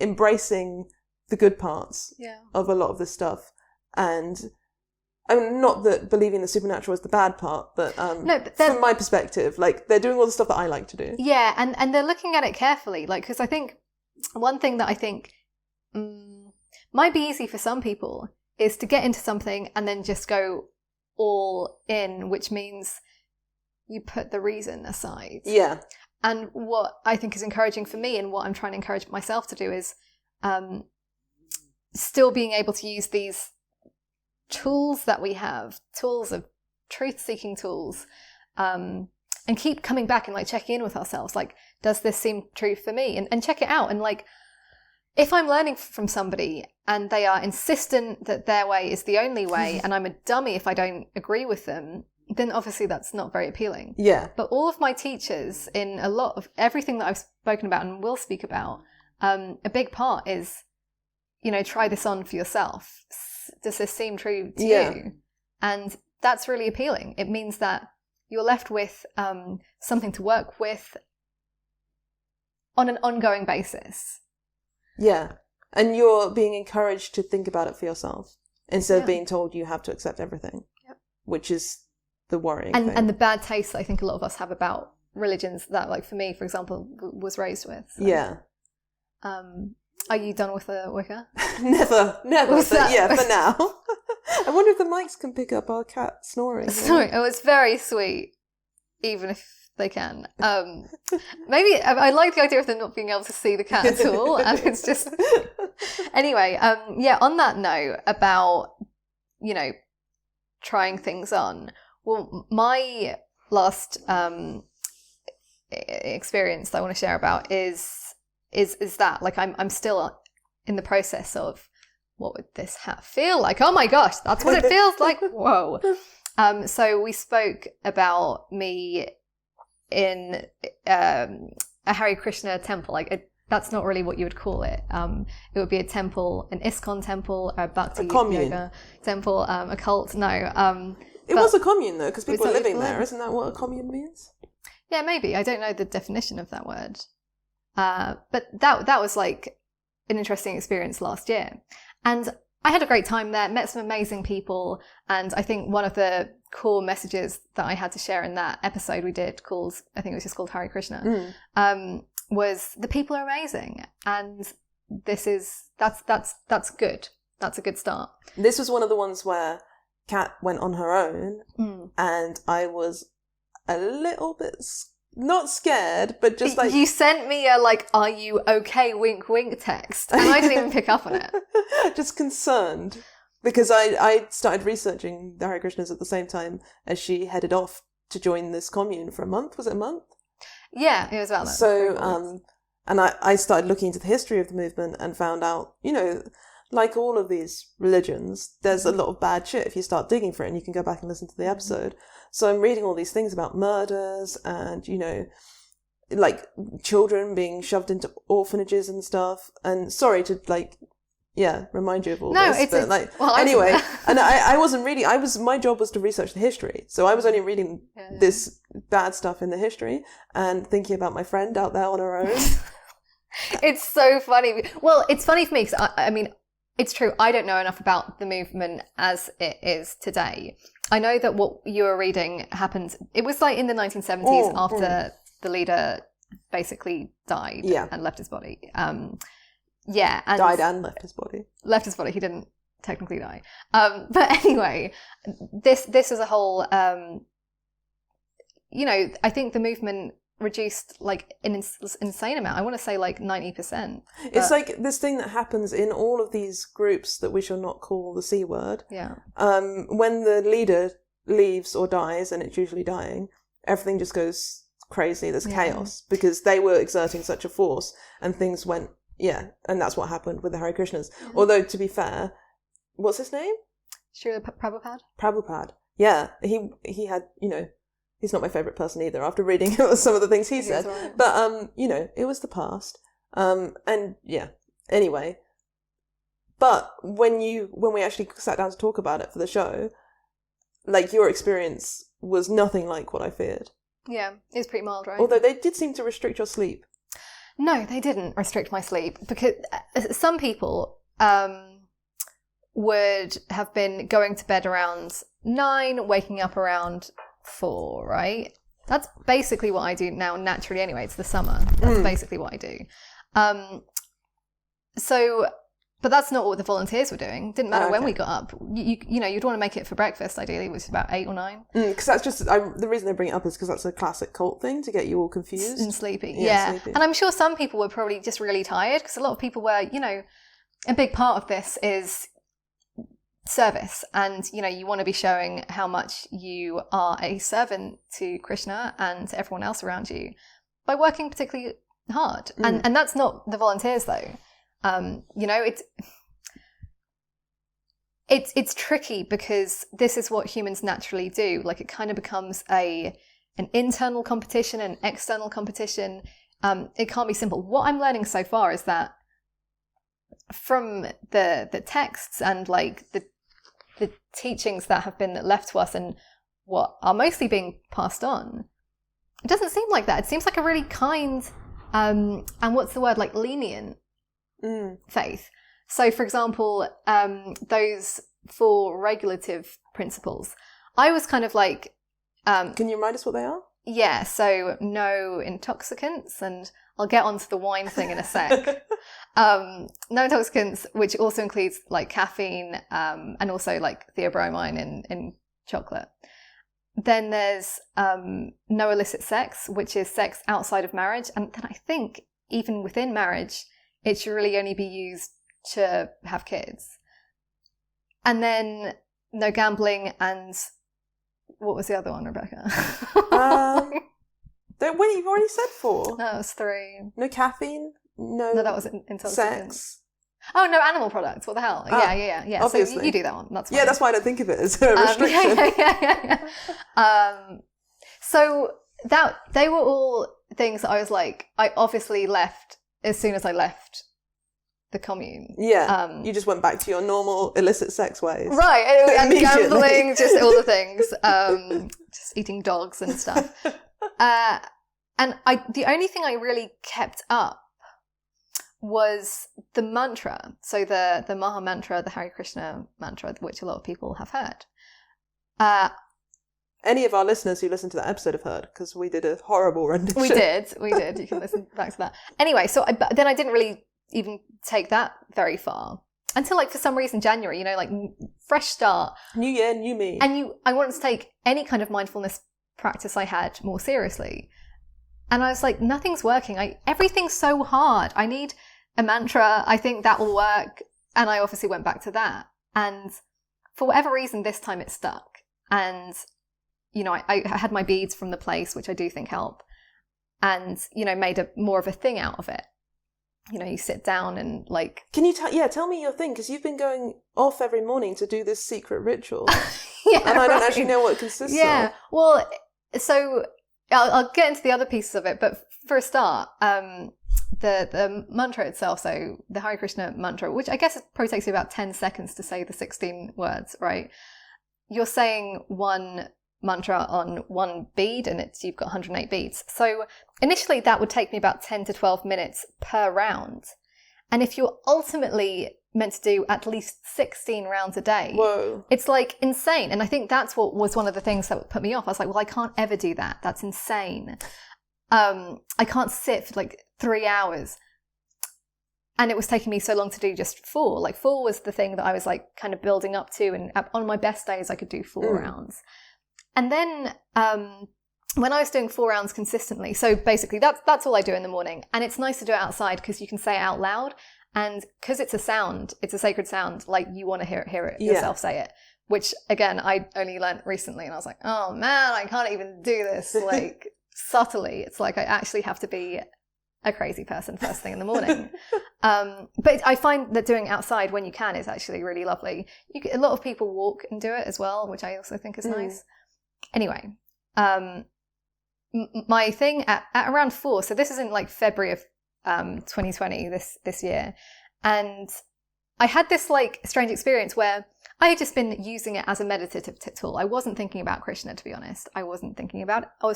embracing the good parts of a lot of this stuff. And I mean, not that believing the supernatural is the bad part, but, but from my perspective, like, they're doing all the stuff that I like to do. Yeah, and they're looking at it carefully, like, because I think one thing that I think might be easy for some people is to get into something and then just go all in, which means you put the reason aside. Yeah. And what I think is encouraging for me, and what I'm trying to encourage myself to do, is still being able to use these tools that we have, tools of truth-seeking tools, and keep coming back and, like, checking in with ourselves. Like, does this seem true for me? And check it out. And, like, if I'm learning from somebody and they are insistent that their way is the only way, and I'm a dummy if I don't agree with them, then obviously that's not very appealing. Yeah. But all of my teachers, in a lot of everything that I've spoken about and will speak about, a big part is, you know, try this on for yourself. Does this seem true to you? And that's really appealing. It means that you're left with something to work with on an ongoing basis. Yeah. And you're being encouraged to think about it for yourself instead of being told you have to accept everything, which is the worrying thing. And the bad taste that I think a lot of us have about religions that, like, for me, for example, was raised with. So. Yeah. Are you done with the Wicca? Never. For now. I wonder if the mics can pick up our cat snoring. Snoring. Oh, it's very sweet, even if they can. Maybe I like the idea of them not being able to see the cat at all, and it's just... Anyway, on that note about, you know, trying things on, well, my last experience that I want to share about is that, like, I'm still in the process of, what would this hat feel like? Oh my gosh, that's what it feels like. Whoa. So we spoke about me in a Hare Krishna temple. Like, that's not really what you would call it. It would be a temple, an ISKCON temple, a Bhakti yoga temple, a cult. No. It was a commune though, because people are living there. Isn't that what a commune means? Yeah, maybe. I don't know the definition of that word. But that was, like, an interesting experience last year. And I had a great time there, met some amazing people. And I think one of the core messages that I had to share in that episode we did I think it was just called Hare Krishna, was the people are amazing. And that's good. That's a good start. This was one of the ones where Kat went on her own, and I was a little bit not scared, but just like... You sent me a, like, are you okay, wink, wink text, and I didn't even pick up on it. Just concerned. Because I started researching the Hare Krishnas at the same time as she headed off to join this commune for a month. Was it a month? Yeah, it was about that. So, and I started looking into the history of the movement and found out, you know, like all of these religions, there's a lot of bad shit if you start digging for it, and you can go back and listen to the episode. So I'm reading all these things about murders and, you know, like children being shoved into orphanages and stuff. And sorry to like, remind you of all this. But like, well, anyway, and I wasn't really, my job was to research the history. So I was only reading this bad stuff in the history and thinking about my friend out there on her own. It's so funny. Well, it's funny for me because I mean, it's true. I don't know enough about the movement as it is today. I know that what you were reading happened. It was like in the 1970s after the leader basically died and left his body. And died and left his body. Left his body. He didn't technically die. But anyway, this was a whole. You know, I think the movement reduced like an insane amount. I want to say like 90%. It's like this thing that happens in all of these groups that we shall not call the C word. Yeah. When the leader leaves or dies, and it's usually dying, everything just goes crazy. There's chaos because they were exerting such a force, and things went and that's what happened with the Hare Krishnas. Yeah. Although to be fair, what's his name? Srila Prabhupada. Prabhupada. Yeah, he had, you know. He's not my favourite person either after reading some of the things he said. Right. But, you know, it was the past. Anyway. But when we actually sat down to talk about it for the show, like your experience was nothing like what I feared. Yeah, it was pretty mild, right? Although they did seem to restrict your sleep. No, they didn't restrict my sleep because some people would have been going to bed around 9, waking up around 4, right? That's basically what I do now naturally anyway. It's the summer. That's basically what I do. But that's not what the volunteers were doing. Didn't matter when we got up. You know, you'd want to make it for breakfast ideally, which is about 8 or 9. Because that's just, the reason they bring it up is because that's a classic cult thing to get you all confused. And sleepy. Yeah. Sleepy. And I'm sure some people were probably just really tired because a lot of people were, you know, a big part of this is service, and you know, you want to be showing how much you are a servant to Krishna and to everyone else around you by working particularly hard. And that's not the volunteers though. You know, it's tricky because this is what humans naturally do. Like it kind of becomes an internal competition, an external competition. It can't be simple. What I'm learning so far is that from the texts and like the teachings that have been left to us and what are mostly being passed on, it doesn't seem like that. It seems like a really kind and what's the word, like lenient faith. So for example, those 4 regulative principles, I was kind of like can you remind us what they are? Yeah, so no intoxicants, and I'll get onto the wine thing in a sec. No intoxicants, which also includes like caffeine and also like theobromine in chocolate. Then there's no illicit sex, which is sex outside of marriage. And then I think even within marriage, it should really only be used to have kids. And then no gambling, and what was the other one, Rebecca? Wait, you've already said 4. No, it was 3. No caffeine? No, that was intoxicant. Sex? Oh, no animal products. What the hell? Yeah. Obviously. So you do that one. That's fine. Yeah, that's why I don't think of it as a restriction. So they were all things that I was like, I obviously left as soon as I left the commune. Yeah, you just went back to your normal illicit sex ways. Right, and gambling, just all the things. Just eating dogs and stuff. And the only thing I really kept up was the mantra. So the Maha mantra, the Hare Krishna mantra, which a lot of people have heard. Any of our listeners who listened to that episode have heard, because we did a horrible rendition. We did. You can listen back to that. Anyway, so then I didn't really even take that very far until, like, for some reason, January, you know, like fresh start. New year, new me. And I wanted to take any kind of mindfulness practice I had more seriously. And I was like, nothing's working. Everything's so hard. I need a mantra. I think that will work. And I obviously went back to that. And for whatever reason, this time it stuck. And, you know, I had my beads from the place, which I do think help. And, you know, made more of a thing out of it. You know, you sit down and like... Can you tell me your thing? Because you've been going off every morning to do this secret ritual. Yeah, and I don't actually know what it consists of. Yeah, well, so I'll get into the other pieces of it. But for a start, the mantra itself, so the Hare Krishna mantra, which I guess it probably takes you about 10 seconds to say the 16 words, right? You're saying one mantra on one bead, and you've got 108 beads. So initially that would take me about 10 to 12 minutes per round. And if you're ultimately meant to do at least 16 rounds a day, whoa, it's like insane. And I think that's what was one of the things that put me off. I was like, well, I can't ever do that. That's insane. I can't sit for like 3 hours. And it was taking me so long to do just 4. Like 4 was the thing that I was like kind of building up to. And on my best days, I could do 4 rounds. And then when I was doing 4 rounds consistently, so basically that's all I do in the morning. And it's nice to do it outside because you can say it out loud. And because it's a sound, it's a sacred sound, like you want to hear it yourself say it. Which, again, I only learned recently. And I was like, oh, man, I can't even do this like subtly. It's like I actually have to be a crazy person first thing in the morning. But I find that doing outside when you can is actually really lovely. A lot of people walk and do it as well, which I also think is nice. Anyway, my thing at around 4, so this is in like February of 2020, this year, and I had this like strange experience where I had just been using it as a meditative tool. I wasn't thinking about Krishna, to be honest. I was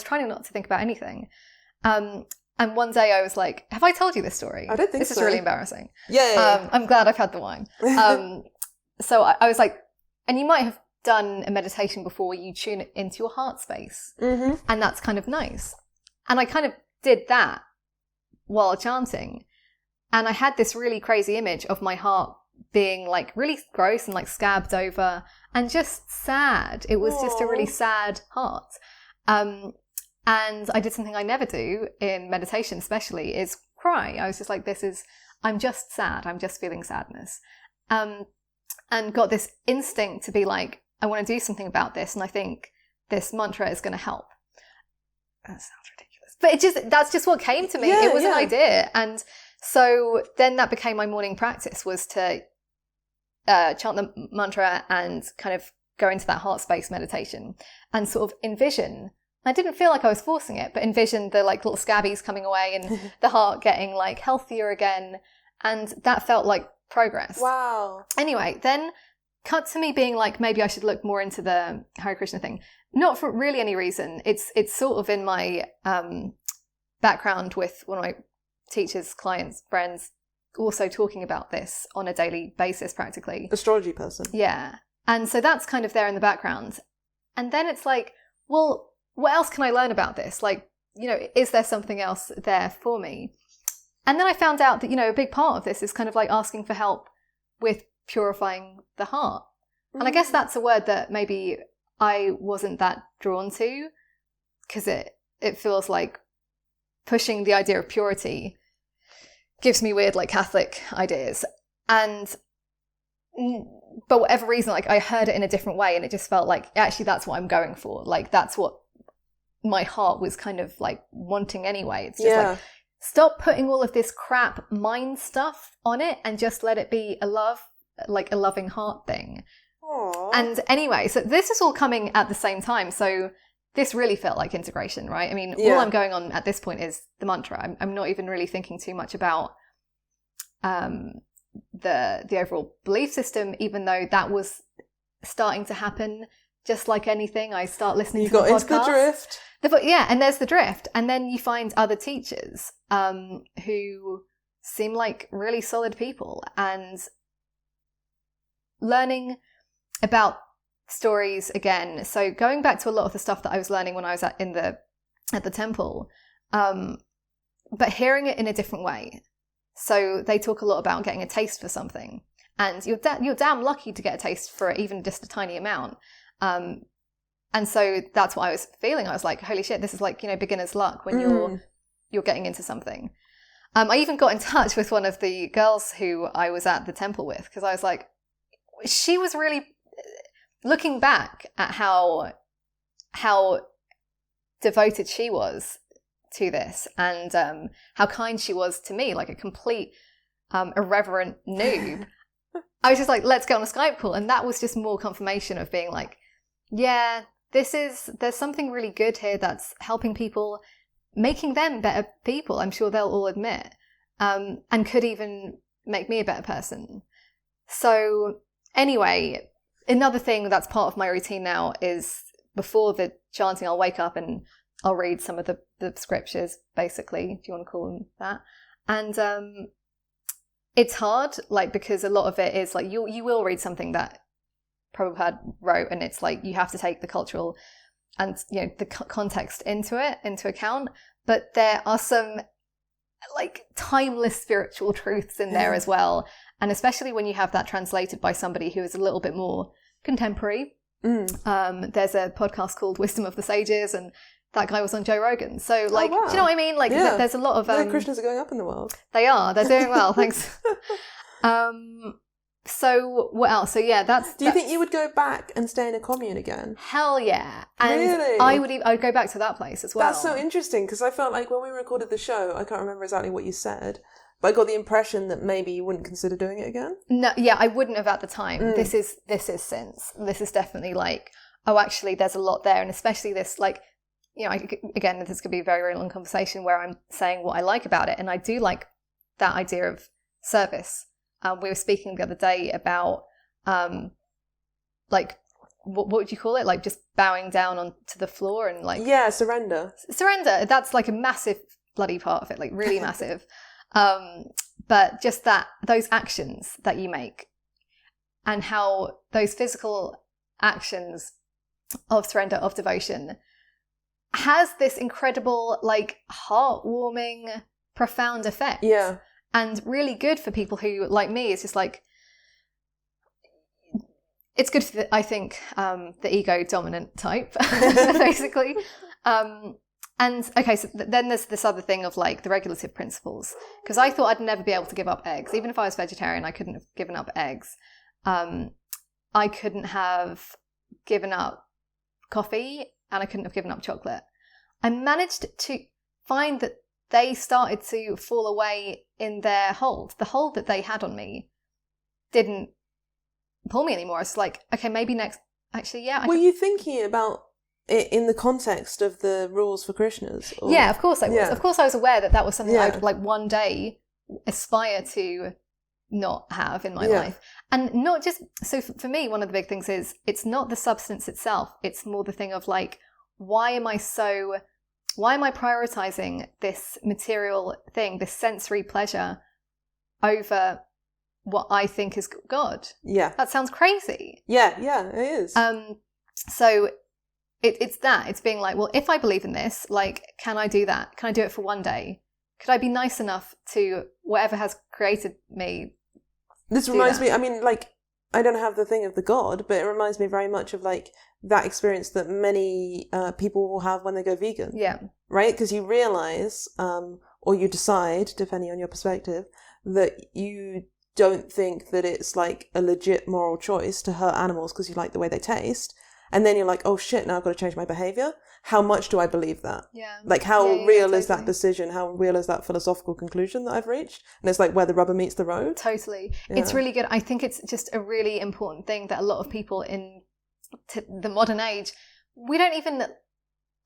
trying not to think about anything. And one day I was like, have I told you this story? I don't think so. This is really embarrassing. Yeah. I'm glad I've had the wine. So I was like, and you might have done a meditation before where you tune it into your heart space. Mm-hmm. And that's kind of nice. And I kind of did that while chanting. And I had this really crazy image of my heart being like really gross and like scabbed over and just sad. It was just a really sad heart. And I did something I never do in meditation, especially, is cry. I was just like, I'm just sad. I'm just feeling sadness. And got this instinct to be like, I want to do something about this. And I think this mantra is going to help. That sounds ridiculous. But that's just what came to me. It was an idea. And so then that became my morning practice, was to chant the mantra and kind of go into that heart space meditation and sort of envision. I didn't feel like I was forcing it, but envision the like little scabbies coming away and the heart getting like healthier again. And that felt like progress. Wow. Anyway, then cut to me being like, maybe I should look more into the Hare Krishna thing. Not for really any reason. It's sort of in my background with one of my teachers, clients, friends, also talking about this on a daily basis practically. Astrology person. Yeah. And so that's kind of there in the background. And then it's like, well, what else can I learn about this? Like, you know, is there something else there for me? And then I found out that, you know, a big part of this is kind of like asking for help with purifying the heart. And I guess that's a word that maybe I wasn't that drawn to, because it feels like pushing the idea of purity gives me weird like Catholic ideas. And for whatever reason, like I heard it in a different way, and it just felt like actually that's what I'm going for. Like that's what my heart was kind of like wanting anyway. It's just like, stop putting all of this crap mind stuff on it and just let it be a loving heart thing. Aww. And anyway, so this is all coming at the same time. So this really felt like integration, right? I mean, all I'm going on at this point is the mantra. I'm not even really thinking too much about the overall belief system, even though that was starting to happen. Just like anything, I start listening to the podcast. You got into the drift. And there's the drift. And then you find other teachers who seem like really solid people, and learning about stories again. So going back to a lot of the stuff that I was learning when I was at the temple, but hearing it in a different way. So they talk a lot about getting a taste for something. and you're damn lucky to get a taste for it, even just a tiny amount. And so that's what I was feeling. I was like, holy shit, this is like, beginner's luck when you're getting into something. I even got in touch with one of the girls who I was at the temple with, because I was like, she was really looking back at how devoted she was to this, and how kind she was to me, like a complete irreverent noob. I was just like, let's get on a Skype call. And that was just more confirmation of being like, yeah, there's something really good here that's helping people, making them better people, I'm sure they'll all admit, and could even make me a better person. So anyway, another thing that's part of my routine now is before the chanting, I'll wake up and I'll read some of the scriptures, basically, if you want to call them that. And it's hard, like, because a lot of it is like, you will read something that Prabhupada wrote, and it's like you have to take the cultural and the context into account, but there are some like timeless spiritual truths in there as well, and especially when you have that translated by somebody who is a little bit more contemporary. There's a podcast called Wisdom of the Sages, and that guy was on Joe Rogan. So like, do you know what I mean? Like, there's a lot of Krishnas are going up in the world. They're doing well, thanks. So what else? So yeah, Do you think you would go back and stay in a commune again? Hell yeah. And really? I would go back to that place as well. That's so interesting, because I felt like when we recorded the show, I can't remember exactly what you said, but I got the impression that maybe you wouldn't consider doing it again. No, yeah, I wouldn't have at the time. This is since. This is definitely like, oh, actually there's a lot there, and especially this, like, again, this could be a very, very long conversation where I'm saying what I like about it, and I do like that idea of service. We were speaking the other day about, like, what would you call it? Like, just bowing down onto the floor and like... Yeah, surrender. Surrender. That's like a massive bloody part of it, like really massive. But just those actions that you make, and how those physical actions of surrender, of devotion, has this incredible, like, heartwarming, profound effect. Yeah. And really good for people who, like me, is just like, it's good for, I think, the ego-dominant type, basically. And, okay, so then there's this other thing of, like, the regulative principles. Because I thought I'd never be able to give up eggs. Even if I was vegetarian, I couldn't have given up eggs. I couldn't have given up coffee, and I couldn't have given up chocolate. I managed to find that they started to fall away in their hold. The hold that they had on me didn't pull me anymore. It's like, okay, maybe next... Actually, yeah. Were you thinking about it in the context of the rules for Krishnas? Or... Yeah, of course I was. Yeah. Of course I was aware that was something I would, like, one day aspire to not have in my life. And not just... So for me, one of the big things is, it's not the substance itself. It's more the thing of, like, why am I prioritizing this material thing, this sensory pleasure, over what I think is God? Yeah. That sounds crazy. Yeah, it is. So it's that. It's being like, well, if I believe in this, like, can I do that? Can I do it for one day? Could I be nice enough to whatever has created me? This reminds me, I mean, like, I don't have the thing of the God, but it reminds me very much of, like, that experience that many people will have when they go vegan. Yeah. Right? Because you realize, or you decide, depending on your perspective, that you don't think that it's like a legit moral choice to hurt animals because you like the way they taste. And then you're like, oh shit, now I've got to change my behavior. How much do I believe that? Yeah. Like, how real is that decision? How real is that philosophical conclusion that I've reached? And it's like where the rubber meets the road. Totally. Yeah. It's really good. I think it's just a really important thing that a lot of people in the modern age, we don't even,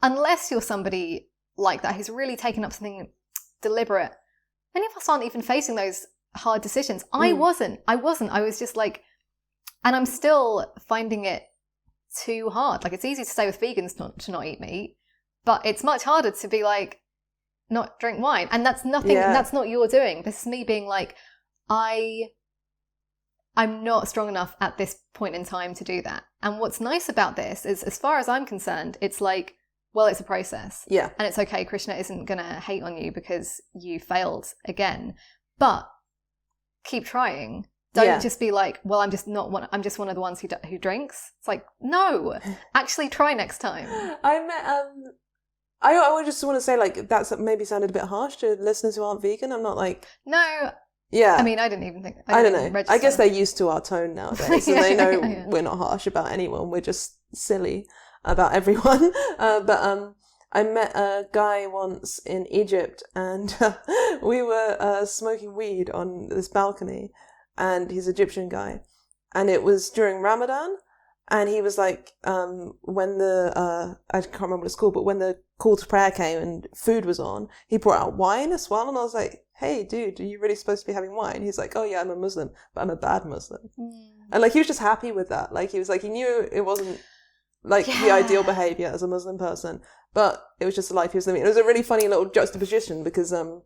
unless you're somebody like that who's really taken up something deliberate, many of us aren't even facing those hard decisions. I wasn't. I was just like, and I'm still finding it too hard. Like, it's easy to stay with vegans to not eat meat, but it's much harder to be like, not drink wine. And that's nothing, that's not your doing. This is me being like, I'm not strong enough at this point in time to do that. And what's nice about this is, as far as I'm concerned, it's like, well, it's a process. Yeah. And it's okay. Krishna isn't going to hate on you because you failed again. But keep trying. Don't just be like, well, I'm just one of the ones who drinks. It's like, no, actually try next time. I just want to say, like, that's maybe sounded a bit harsh to listeners who aren't vegan. I'm not like... No. Yeah. I mean, I didn't even think... I don't know. I guess they're used to our tone nowadays, so they know we're not harsh about anyone. We're just silly about everyone. But I met a guy once in Egypt, and we were smoking weed on this balcony, and he's an Egyptian guy. And it was during Ramadan, and he was like, when the, I can't remember what it's called, but when the call to prayer came and food was on, he brought out wine as well, and I was like, hey, dude, are you really supposed to be having wine? He's like, oh yeah, I'm a Muslim, but I'm a bad Muslim. And like, he was just happy with that. Like, he was like, he knew it wasn't like the ideal behavior as a Muslim person, but it was just the life he was living. It was a really funny little juxtaposition because the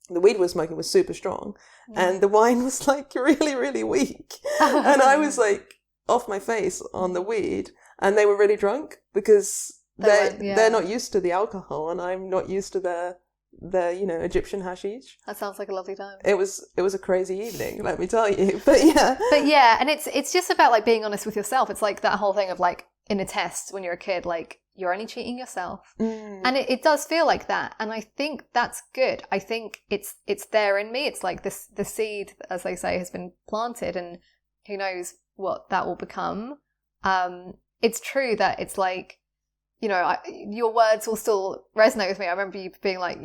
weed we were smoking was super strong and the wine was like really, really weak. And I was like off my face on the weed, and they were really drunk because they're not used to the alcohol, and I'm not used to their Egyptian hashish. That sounds like a lovely time. It was a crazy evening, let me tell you. But yeah, and it's just about like being honest with yourself. It's like that whole thing of like in a test when you're a kid, like you're only cheating yourself, and it does feel like that. And I think that's good. I think it's there in me. It's like the seed, as they say, has been planted, and who knows what that will become. It's true that it's like, your words will still resonate with me. I remember you being like,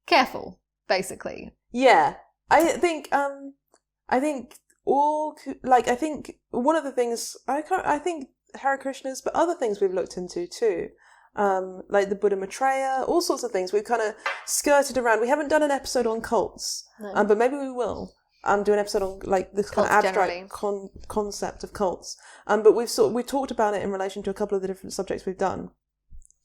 careful, basically. Yeah, I think one of the things I think Hare Krishnas, but other things we've looked into too, like the Buddha Maitreya, all sorts of things we've kind of skirted around. We haven't done an episode on cults, but maybe we will. Do an episode on like this kind of abstract concept of cults. But we talked about it in relation to a couple of the different subjects we've done.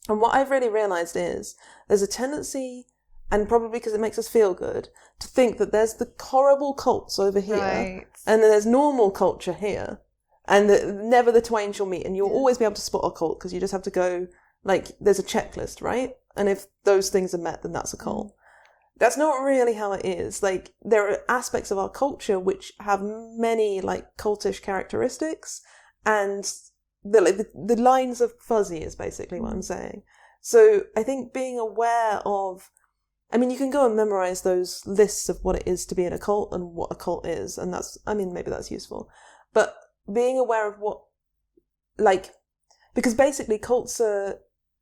And what I've really realised is there's a tendency, and probably because it makes us feel good, to think that there's the horrible cults over here, and then there's normal culture here, and never the twain shall meet. And you'll always be able to spot a cult because you just have to go, like, there's a checklist, right? And if those things are met, then that's a cult. That's not really how it is. Like, there are aspects of our culture which have many, like, cultish characteristics, and the lines are fuzzy is basically what I'm saying. So I think being aware of, I mean, you can go and memorize those lists of what it is to be in a cult and what a cult is, and maybe that's useful. But being aware of what, like, because basically cults are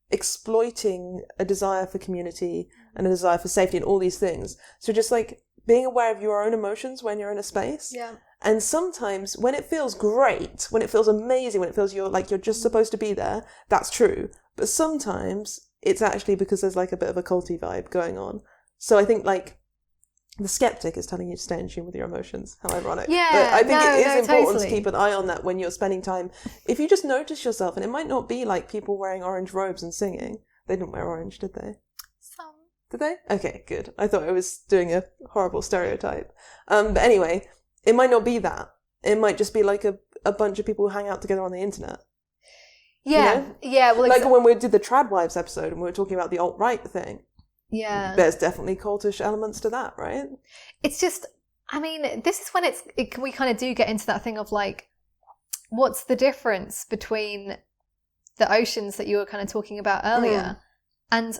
exploiting a desire for community and a desire for safety and all these things. So just like being aware of your own emotions when you're in a space. Yeah. And sometimes when it feels great, when it feels amazing, when it feels you're just supposed to be there, that's true. But sometimes it's actually because there's like a bit of a culty vibe going on. So I think like the skeptic is telling you to stay in tune with your emotions. How ironic. Yeah, but I think it is important totally. to keep an eye on that when you're spending time. If you just notice yourself, and it might not be like people wearing orange robes and singing. They didn't wear orange, did they? Some. Did they? Okay, good. I thought I was doing a horrible stereotype. But anyway, it might not be that. It might just be like a bunch of people who hang out together on the internet. Yeah. Yeah. Well, like when we did the Tradwives episode and we were talking about the alt-right thing. Yeah. There's definitely cultish elements to that, right? It's just, I mean, this is when we kind of do get into that thing of like, what's the difference between the oceans that you were kind of talking about earlier? And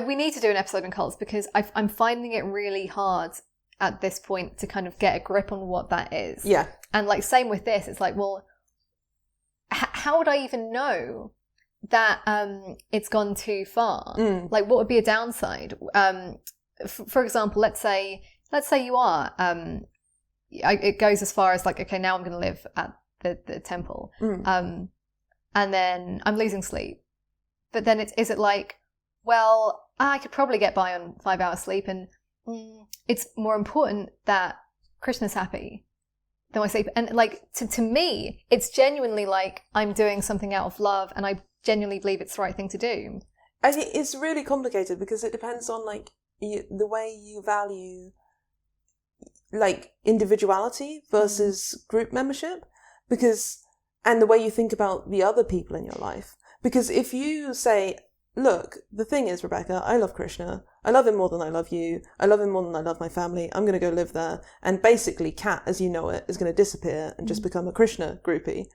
we need to do an episode on cults because I'm finding it really hard at this point to kind of get a grip on what that is. Yeah. And like, same with this, it's like, well, how would I even know that it's gone too far? Like, what would be a downside? For example, let's say you are it goes as far as like, okay, now I'm going to live at the temple, and then I'm losing sleep, but then is it like, well, I could probably get by on 5 hours sleep, and it's more important that Krishna's happy than my sleep. And like, to me, it's genuinely like I'm doing something out of love, and I genuinely believe it's the right thing to do. I think it's really complicated because it depends on like the way you value like individuality versus group membership, and the way you think about the other people in your life. Because if you say, look, the thing is, Rebecca, I love Krishna. I love him more than I love you. I love him more than I love my family. I'm going to go live there. And basically, Kat, as you know it, is going to disappear and just become a Krishna groupie.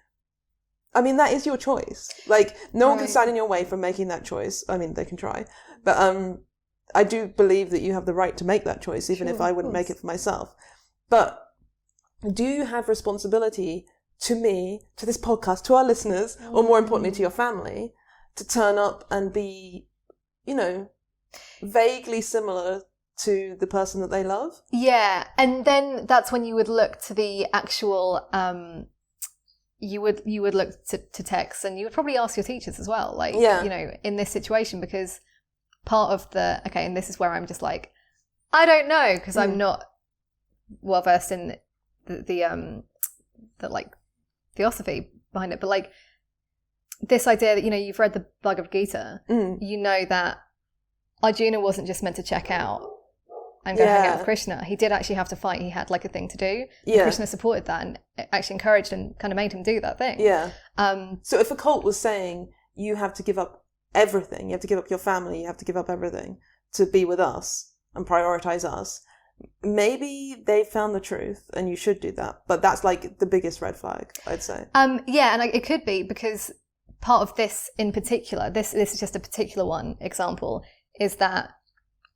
I mean, that is your choice. Like, no one can stand in your way from making that choice. I mean, they can try. But I do believe that you have the right to make that choice, even if I wouldn't make it for myself. But do you have responsibility to me, to this podcast, to our listeners, or more importantly, to your family, to turn up and be, you know, vaguely similar to the person that they love? Yeah, and then that's when you would look to the actual, you would look to texts, and you would probably ask your teachers as well, like, you know, in this situation, because part of the, okay, and this is where I'm just like, I don't know, because I'm not well versed in the like theosophy behind it, but like this idea that, you know, you've read the Bhagavad Gita, you know that Arjuna wasn't just meant to check out and go hang out with Krishna. He did actually have to fight. He had like a thing to do. And Krishna supported that and actually encouraged and kind of made him do that thing. Yeah. So if a cult was saying you have to give up everything, you have to give up your family, you have to give up everything to be with us and prioritize us, maybe they found the truth and you should do that. But that's like the biggest red flag, I'd say. Yeah, and it could be because part of this in particular, this is just a particular example, is that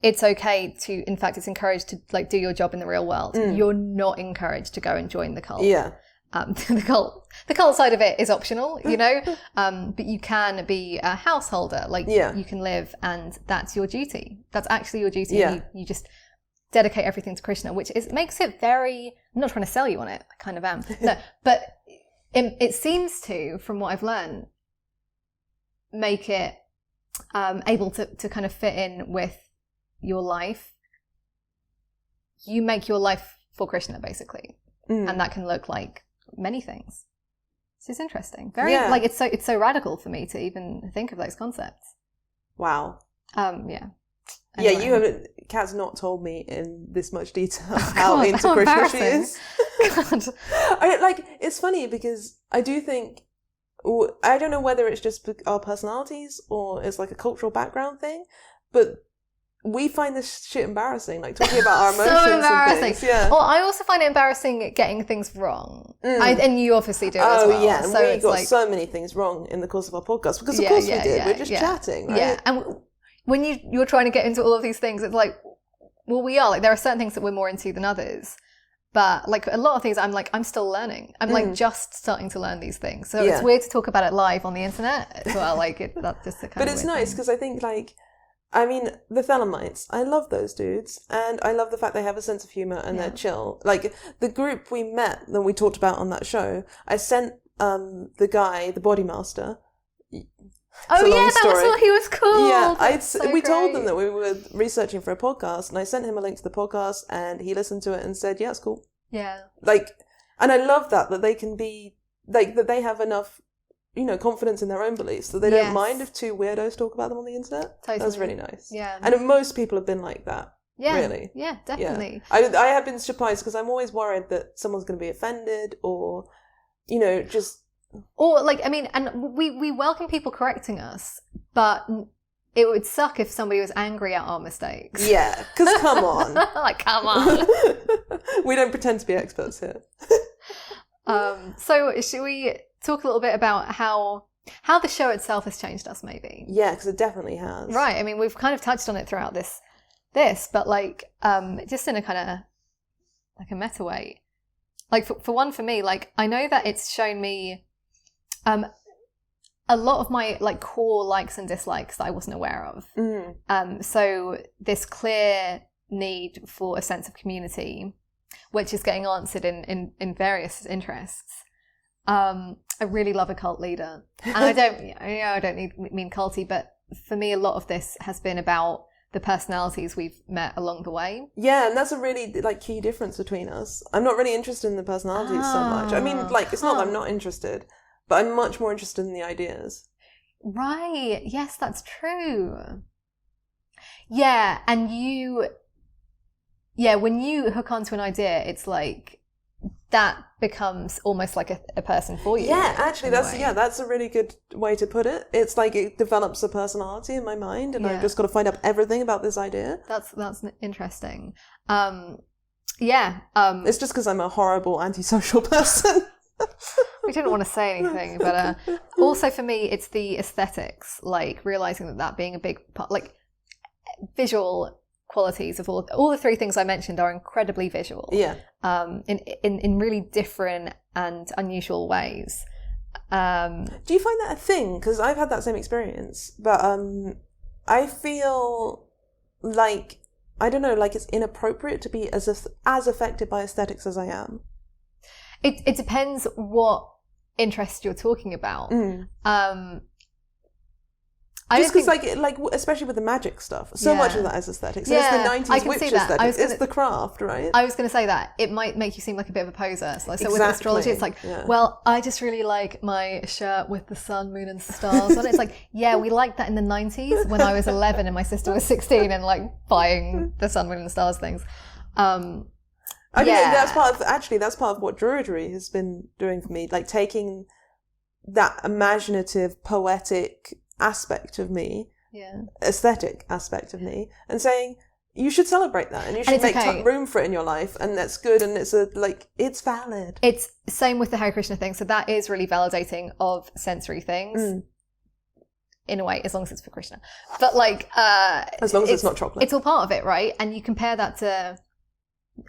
it's okay to, in fact, it's encouraged to like do your job in the real world. You're not encouraged to go and join the cult. Yeah. The cult side of it is optional, you know, but you can be a householder, like you can live, and that's your duty. That's actually your duty. Yeah. You just dedicate everything to Krishna, which makes it very, I'm not trying to sell you on it, I kind of am. No, but it seems to, from what I've learned, make it able to kind of fit in with your life. You make your life for Krishna, basically. And that can look like many things. So it's interesting. Very like it's so radical for me to even think of those concepts. Wow. Yeah. Anyway. Yeah, you haven't. Kat's not told me in this much detail how into Krishna she is. God. It's funny because I do think, I don't know whether it's just our personalities or it's like a cultural background thing, but we find this shit embarrassing, like talking about our emotions. So embarrassing. And things. Yeah. Well, I also find it embarrassing getting things wrong. And you obviously do as well. Oh yeah, and so we got so many things wrong in the course of our podcast because of course we did. We're just chatting, right? Yeah, and when you're trying to get into all of these things, it's like, well, we are like, there are certain things that we're more into than others. But like a lot of things, I'm still learning. I'm like just starting to learn these things. So it's weird to talk about it live on the internet as well. Like that's just a kind of. But it's nice because I think I mean, the Thelemites, I love those dudes. And I love the fact they have a sense of humour and they're chill. Like, the group we met that we talked about on that show, I sent the guy, the body master. Oh, yeah, that was what he was called. Yeah, we told them that we were researching for a podcast, and I sent him a link to the podcast, and he listened to it and said, yeah, it's cool. Yeah. Like, and I love that they can be, like, that they have enough, you know, confidence in their own beliefs that they don't mind if two weirdos talk about them on the internet. Totally. That's really nice. Yeah. And most people have been like that. Yeah. Really. Yeah, definitely. Yeah. I have been surprised because I'm always worried that someone's going to be offended or, you know, just... Or, like, I mean, and we welcome people correcting us, but it would suck if somebody was angry at our mistakes. Yeah, because come on. Like, come on. We don't pretend to be experts here. So should we talk a little bit about how the show itself has changed us, maybe? Yeah, because it definitely has. Right. I mean, we've kind of touched on it throughout this, but like, just in a kind of like a meta way. Like for me, like I know that it's shown me a lot of my like core likes and dislikes that I wasn't aware of. So this clear need for a sense of community, which is getting answered in various interests. I really love a cult leader, and I don't mean culty, but for me, a lot of this has been about the personalities we've met along the way. Yeah, and that's a really like key difference between us. I'm not really interested in the personalities so much. I mean, like it's not that I'm not interested, but I'm much more interested in the ideas. Right. Yes, that's true. Yeah, and when you hook onto an idea, it's like that becomes almost like a person for you. Yeah, actually, that's a really good way to put it. It's like it develops a personality in my mind, and I've just got to find out everything about this idea. That's interesting. It's just because I'm a horrible antisocial person. We didn't want to say anything, but also for me, it's the aesthetics, like realizing that being a big part, like visual qualities of all the three things I mentioned are incredibly visual. Yeah. In really different and unusual ways. Do you find that a thing? Because I've had that same experience, but I feel like, I don't know, like it's inappropriate to be as affected by aesthetics as I am. It depends what interest you're talking about. Just because, like especially with the magic stuff, so much of that is aesthetics. So it's the 90s witch aesthetics. It's the craft, right? I was going to say that. It might make you seem like a bit of a poser. So with astrology, it's like, well, I just really like my shirt with the sun, moon and stars on it. It's like, yeah, we liked that in the 90s when I was 11 and my sister was 16 and like buying the sun, moon and stars things. I think that's part of what Druidry has been doing for me, like taking that imaginative, poetic aspect of me, aesthetic aspect of me, and saying you should celebrate that and you should make room for it in your life, and that's good, and it's valid. It's same with the Hare Krishna thing, so that is really validating of sensory things. In a way, as long as it's for Krishna, but like as long as it's not chocolate, it's all part of it, right? And you compare that to,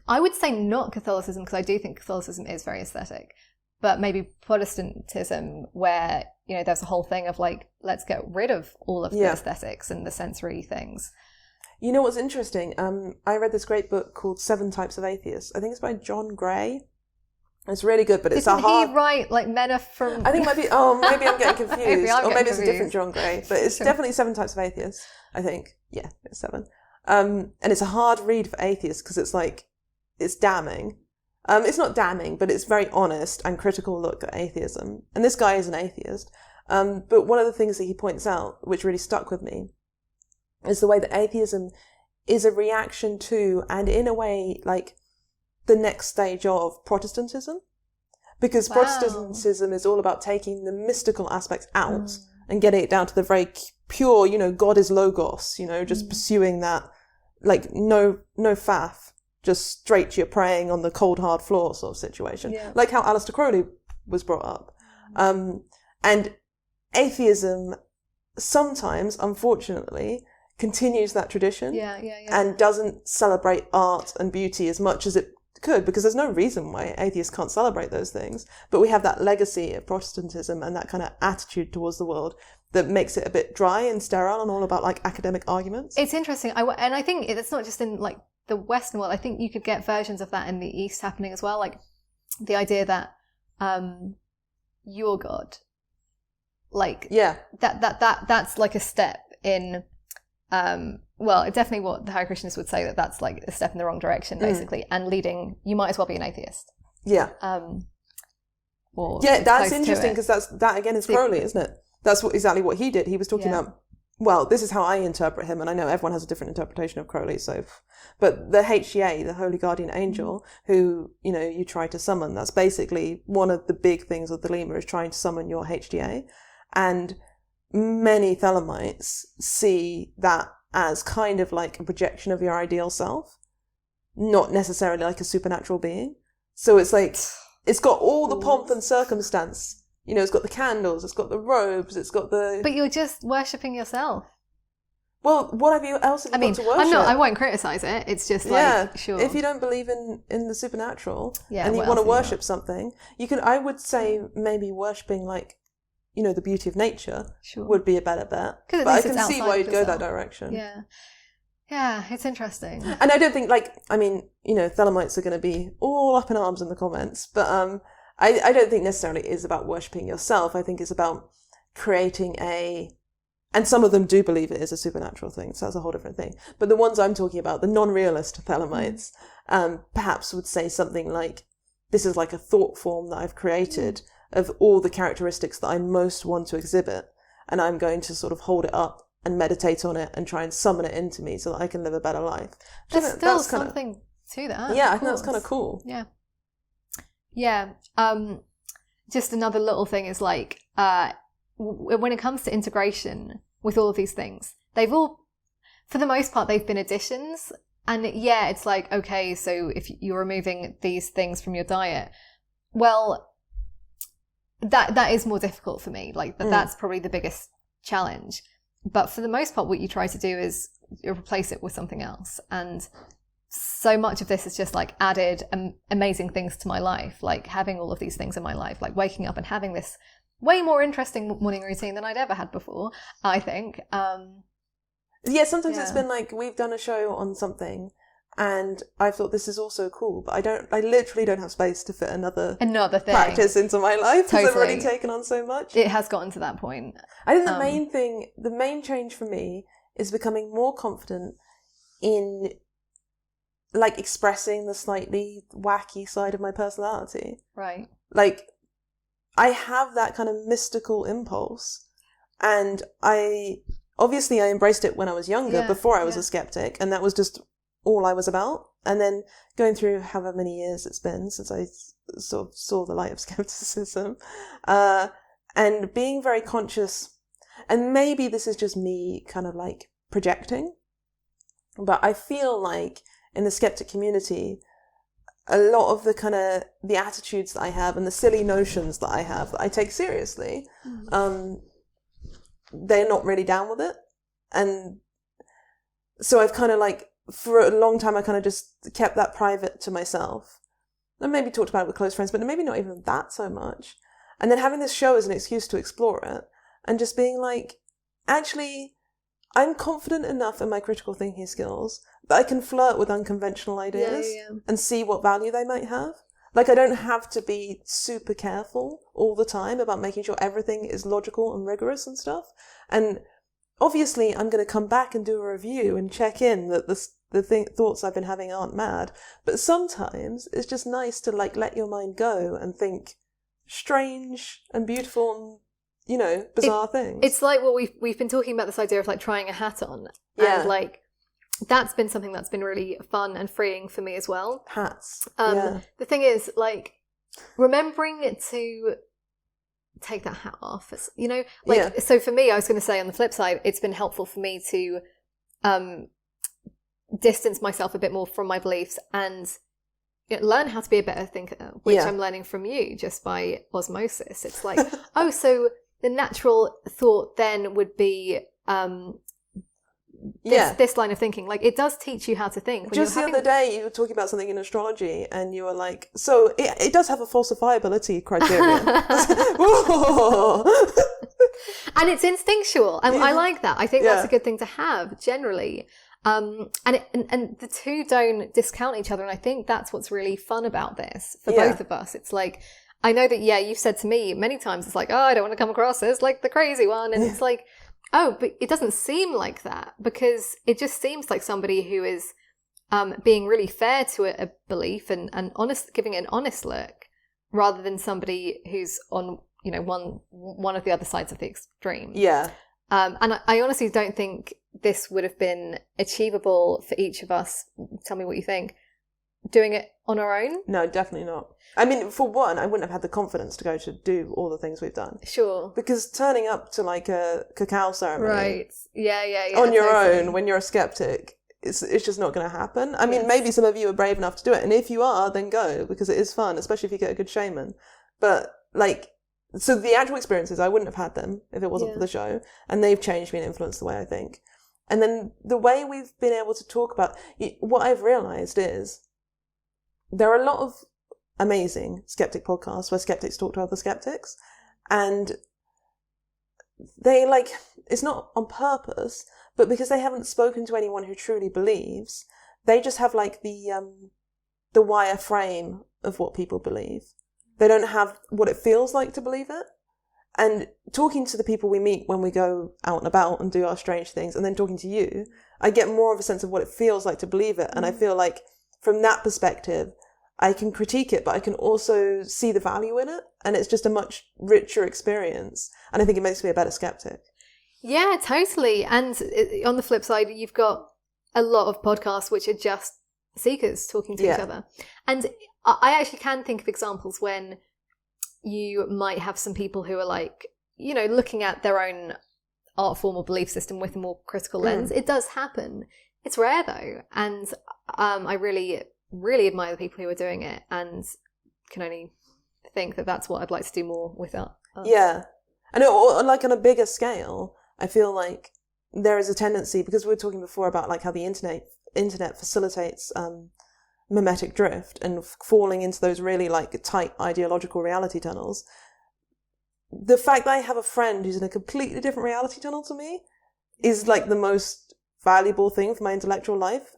I would say not Catholicism, because I do think Catholicism is very aesthetic, but maybe Protestantism, where, you know, there's a whole thing of like, let's get rid of all of the aesthetics and the sensory things. You know what's interesting? I read this great book called 7 Types of Atheists. I think it's by John Gray. It's really good, but it's Isn't he write like meta from... I think maybe I'm getting confused. maybe it's a different John Gray, but it's definitely 7 Types of Atheists, I think. Yeah, it's 7. And it's a hard read for atheists because it's like, it's damning. It's not damning, but it's very honest and critical look at atheism. And this guy is an atheist. But one of the things that he points out, which really stuck with me, is the way that atheism is a reaction to, and in a way, like, the next stage of Protestantism. Because Protestantism is all about taking the mystical aspects out and getting it down to the very pure, you know, God is logos, you know, just pursuing that, like, no faff. Just straight to your praying on the cold hard floor sort of situation, like how Alister Crowley was brought up. And atheism sometimes, unfortunately, continues that tradition and doesn't celebrate art and beauty as much as it could, because there's no reason why atheists can't celebrate those things. But we have that legacy of Protestantism and that kind of attitude towards the world that makes it a bit dry and sterile and all about like academic arguments. It's interesting. And I think it's not just in like the Western world. I think you could get versions of that in the East happening as well. Like the idea that you're God, like that's like a step in well, definitely what the Hare Krishnas would say, that's like a step in the wrong direction, basically, and leading. You might as well be an atheist. Yeah. That's interesting, because that again is Crowley, isn't it? That's exactly what he did. He was talking about. Well, this is how I interpret him, and I know everyone has a different interpretation of Crowley. But the HGA, the Holy Guardian Angel, who, you know, you try to summon, that's basically one of the big things of the Lemur, is trying to summon your HGA. And many Thelemites see that as kind of like a projection of your ideal self, not necessarily like a supernatural being. So it's like, it's got all the pomp and circumstance. You know, it's got the candles, it's got the robes, it's got the... But you're just worshipping yourself. Well, what have you else got to worship? I won't criticise it. It's just like, sure. If you don't believe in the supernatural and you want to worship something, you can, I would say maybe worshipping like, you know, the beauty of nature would be a better bet. But I can see why you'd go that direction. Yeah. Yeah, it's interesting. And I don't think, like, I mean, you know, Thelemites are going to be all up in arms in the comments, but I don't think necessarily it is about worshipping yourself. I think it's about creating and some of them do believe it is a supernatural thing, so that's a whole different thing. But the ones I'm talking about, the non-realist Thelemites, perhaps would say something like, this is like a thought form that I've created of all the characteristics that I most want to exhibit, and I'm going to sort of hold it up and meditate on it and try and summon it into me so that I can live a better life. There's still something to that. Yeah, I think that's kind of cool. Yeah. Yeah. Just another little thing is like, when it comes to integration with all of these things, they've all, for the most part, they've been additions. And yeah, it's like, okay, so if you're removing these things from your diet, well, that is more difficult for me. Like, that's probably the biggest challenge. But for the most part, what you try to do is replace it with something else. And so much of this is just like added amazing things to my life, like having all of these things in my life, like waking up and having this way more interesting morning routine than I'd ever had before, I think. Sometimes it's been like, we've done a show on something and I thought this is also cool, but I literally don't have space to fit another thing, practice into my life because I've already taken on so much. It has gotten to that point. I think the main change for me is becoming more confident in like expressing the slightly wacky side of my personality. Right. Like, I have that kind of mystical impulse, and I embraced it when I was younger, before I was a skeptic, and that was just all I was about. And then going through however many years it's been since I sort of saw the light of skepticism, and being very conscious, and maybe this is just me kind of like projecting, but I feel like in the skeptic community, a lot of the kind of the attitudes that I have and the silly notions that I have that I take seriously, they're not really down with it. And so I've kind of like, for a long time, I kind of just kept that private to myself. And maybe talked about it with close friends, but maybe not even that so much. And then having this show as an excuse to explore it and just being like, actually, I'm confident enough in my critical thinking skills that I can flirt with unconventional ideas and see what value they might have. Like, I don't have to be super careful all the time about making sure everything is logical and rigorous and stuff. And obviously, I'm going to come back and do a review and check in that the thoughts I've been having aren't mad. But sometimes it's just nice to like let your mind go and think strange and beautiful and, you know, bizarre things. It's like what we've been talking about, this idea of like trying a hat on. Yeah. And like, that's been something that's been really fun and freeing for me as well. Hats. The thing is, like, remembering to take that hat off, you know, like, so for me, I was going to say on the flip side, it's been helpful for me to distance myself a bit more from my beliefs and, you know, learn how to be a better thinker, which I'm learning from you just by osmosis. It's like, oh, so the natural thought then would be this line of thinking. Like, it does teach you how to think. Just the other day, you were talking about something in astrology, and you were like, so it does have a falsifiability criterion. And it's instinctual. And I like that. I think that's a good thing to have, generally. And the two don't discount each other. And I think that's what's really fun about this for both of us. It's like, I know that, you've said to me many times, it's like, oh, I don't want to come across as like the crazy one. And it's like, oh, but it doesn't seem like that, because it just seems like somebody who is being really fair to a belief and honest, giving it an honest look, rather than somebody who's on, you know, one of the other sides of the extreme. Yeah. And I honestly don't think this would have been achievable for each of us. Tell me what you think. Doing it on our own? No, definitely not. I mean, for one, I wouldn't have had the confidence to go to do all the things we've done. Sure. Because turning up to like a cacao ceremony, right? Yeah. On your own when you're a skeptic, it's just not going to happen. I mean, maybe some of you are brave enough to do it, and if you are, then go, because it is fun, especially if you get a good shaman. But like, so the actual experiences, I wouldn't have had them if it wasn't for the show, and they've changed me and influenced the way I think. And then the way we've been able to talk about what I've realized is there are a lot of amazing skeptic podcasts where skeptics talk to other skeptics, and they like, it's not on purpose, but because they haven't spoken to anyone who truly believes, they just have like the wire frame of what people believe. They don't have what it feels like to believe it. And talking to the people we meet when we go out and about and do our strange things, and then talking to you, I get more of a sense of what it feels like to believe it. And I feel like from that perspective, I can critique it, but I can also see the value in it. And it's just a much richer experience. And I think it makes me a better skeptic. Yeah, totally. And on the flip side, you've got a lot of podcasts which are just seekers talking to each other. And I actually can think of examples when you might have some people who are like, you know, looking at their own art form or belief system with a more critical lens. It does happen. It's rare though. And I really, really admire the people who are doing it, and can only think that that's what I'd like to do more with that. Yeah. I know, like on a bigger scale, I feel like there is a tendency, because we were talking before about like how the internet facilitates mimetic drift and falling into those really like tight ideological reality tunnels. The fact that I have a friend who's in a completely different reality tunnel to me is like the most valuable thing for my intellectual life.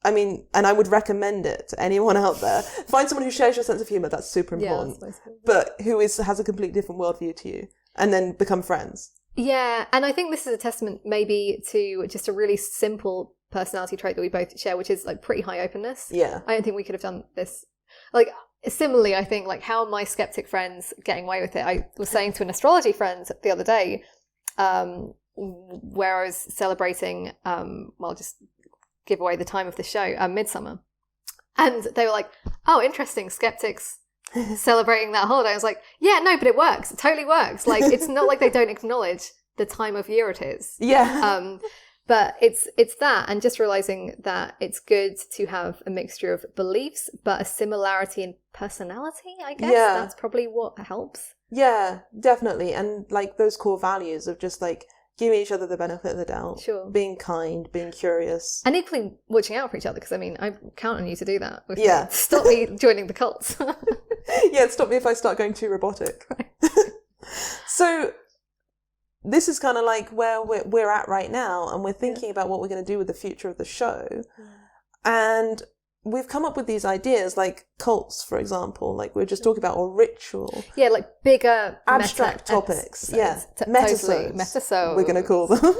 And I would recommend it to anyone out there. Find someone who shares your sense of humor. That's super important. Yeah, but who has a completely different worldview to you, and then become friends. Yeah, and I think this is a testament maybe to just a really simple personality trait that we both share, which is like pretty high openness. Yeah. I don't think we could have done this. Like, similarly, I think, like, how are my skeptic friends getting away with it? I was saying to an astrology friend the other day, where I was celebrating, just give away the time of the show, Midsummer. And they were like, oh, interesting, skeptics celebrating that holiday. I was like, yeah, no, but it works. It totally works. Like, it's not like they don't acknowledge the time of year it is. Yeah. But it's that, and just realizing that it's good to have a mixture of beliefs, but a similarity in personality, I guess. Yeah. That's probably what helps. Yeah, definitely. And like those core values of just like giving each other the benefit of the doubt. Sure. Being kind, being curious. And equally watching out for each other, because I mean, I count on you to do that. Yeah. Stop me joining the cults. Yeah, stop me if I start going too robotic. Right. So this is kind of like where we're at right now, and we're thinking about what we're going to do with the future of the show. And we've come up with these ideas, like cults, for example, like we were just talking about, or ritual. Yeah, like bigger abstract topics. Meta-sodes. Totally. Meta-sode. We're going to call them.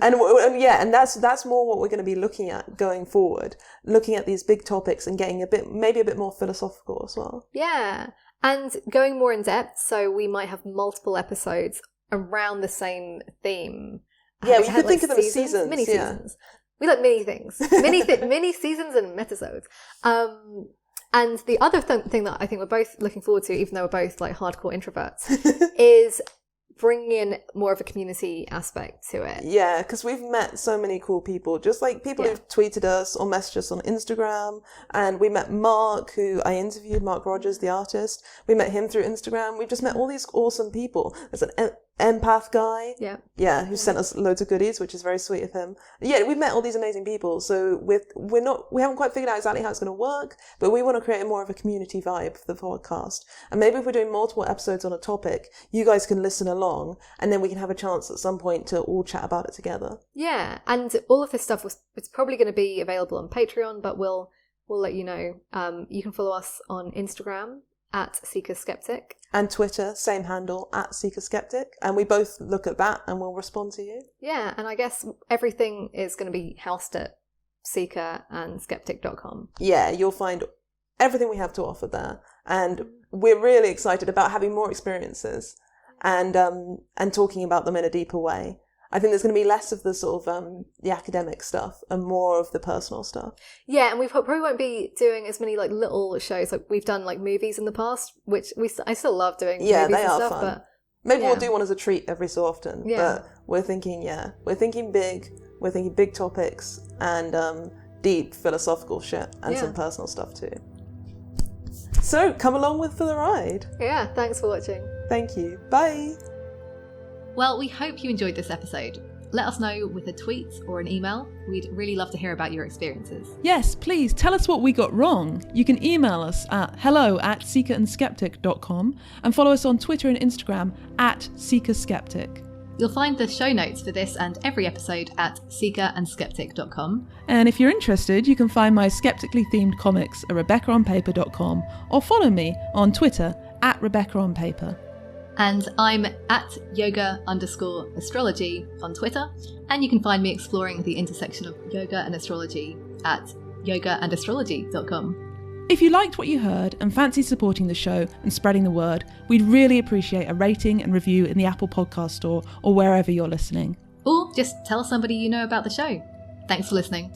And that's more what we're going to be looking at going forward, looking at these big topics and getting maybe a bit more philosophical as well. Yeah, and going more in depth. So we might have multiple episodes around the same theme. Yeah, we could think of them as seasons. Mini seasons. We like mini things. Mini seasons and meta-sodes. And the other thing that I think we're both looking forward to, even though we're both like hardcore introverts, is bringing in more of a community aspect to it. Yeah, because we've met so many cool people, just like people who've tweeted us or messaged us on Instagram. And we met Mark, who I interviewed, Mark Rogers, the artist. We met him through Instagram. We've just met all these awesome people. There's an empath guy. Yeah, who sent us loads of goodies, which is very sweet of him. Yeah, we've met all these amazing people. So we haven't quite figured out exactly how it's going to work, but we want to create more of a community vibe for the podcast. And maybe if we're doing multiple episodes on a topic, you guys can listen along, and then we can have a chance at some point to all chat about it together. Yeah, and all of this stuff it's probably going to be available on Patreon, but we'll let you know. You can follow us on Instagram at Seeker Skeptic. And Twitter, same handle, at Seeker Skeptic. And we both look at that and we'll respond to you. Yeah, and I guess everything is going to be housed at seekerandskeptic.com. Yeah, you'll find everything we have to offer there. And we're really excited about having more experiences and talking about them in a deeper way. I think there's going to be less of the sort of the academic stuff and more of the personal stuff. Yeah, and we probably won't be doing as many like little shows. Like we've done like movies in the past, which I still love doing. Yeah, movies they and are stuff, fun. But maybe we'll do one as a treat every so often. Yeah. But we're thinking big. We're thinking big topics and deep philosophical shit and some personal stuff too. So come along for the ride. Yeah, thanks for watching. Thank you. Bye. Well, we hope you enjoyed this episode. Let us know with a tweet or an email. We'd really love to hear about your experiences. Yes, please tell us what we got wrong. You can email us at hello@seekerandskeptic.com and follow us on Twitter and Instagram at seekerskeptic. You'll find the show notes for this and every episode at seekerandskeptic.com. And if you're interested, you can find my skeptically themed comics at rebeccaonpaper.com or follow me on Twitter at rebeccaonpaper. And I'm at yoga_astrology on Twitter. And you can find me exploring the intersection of yoga and astrology at yogaandastrology.com. If you liked what you heard and fancy supporting the show and spreading the word, we'd really appreciate a rating and review in the Apple Podcast Store or wherever you're listening. Or just tell somebody you know about the show. Thanks for listening.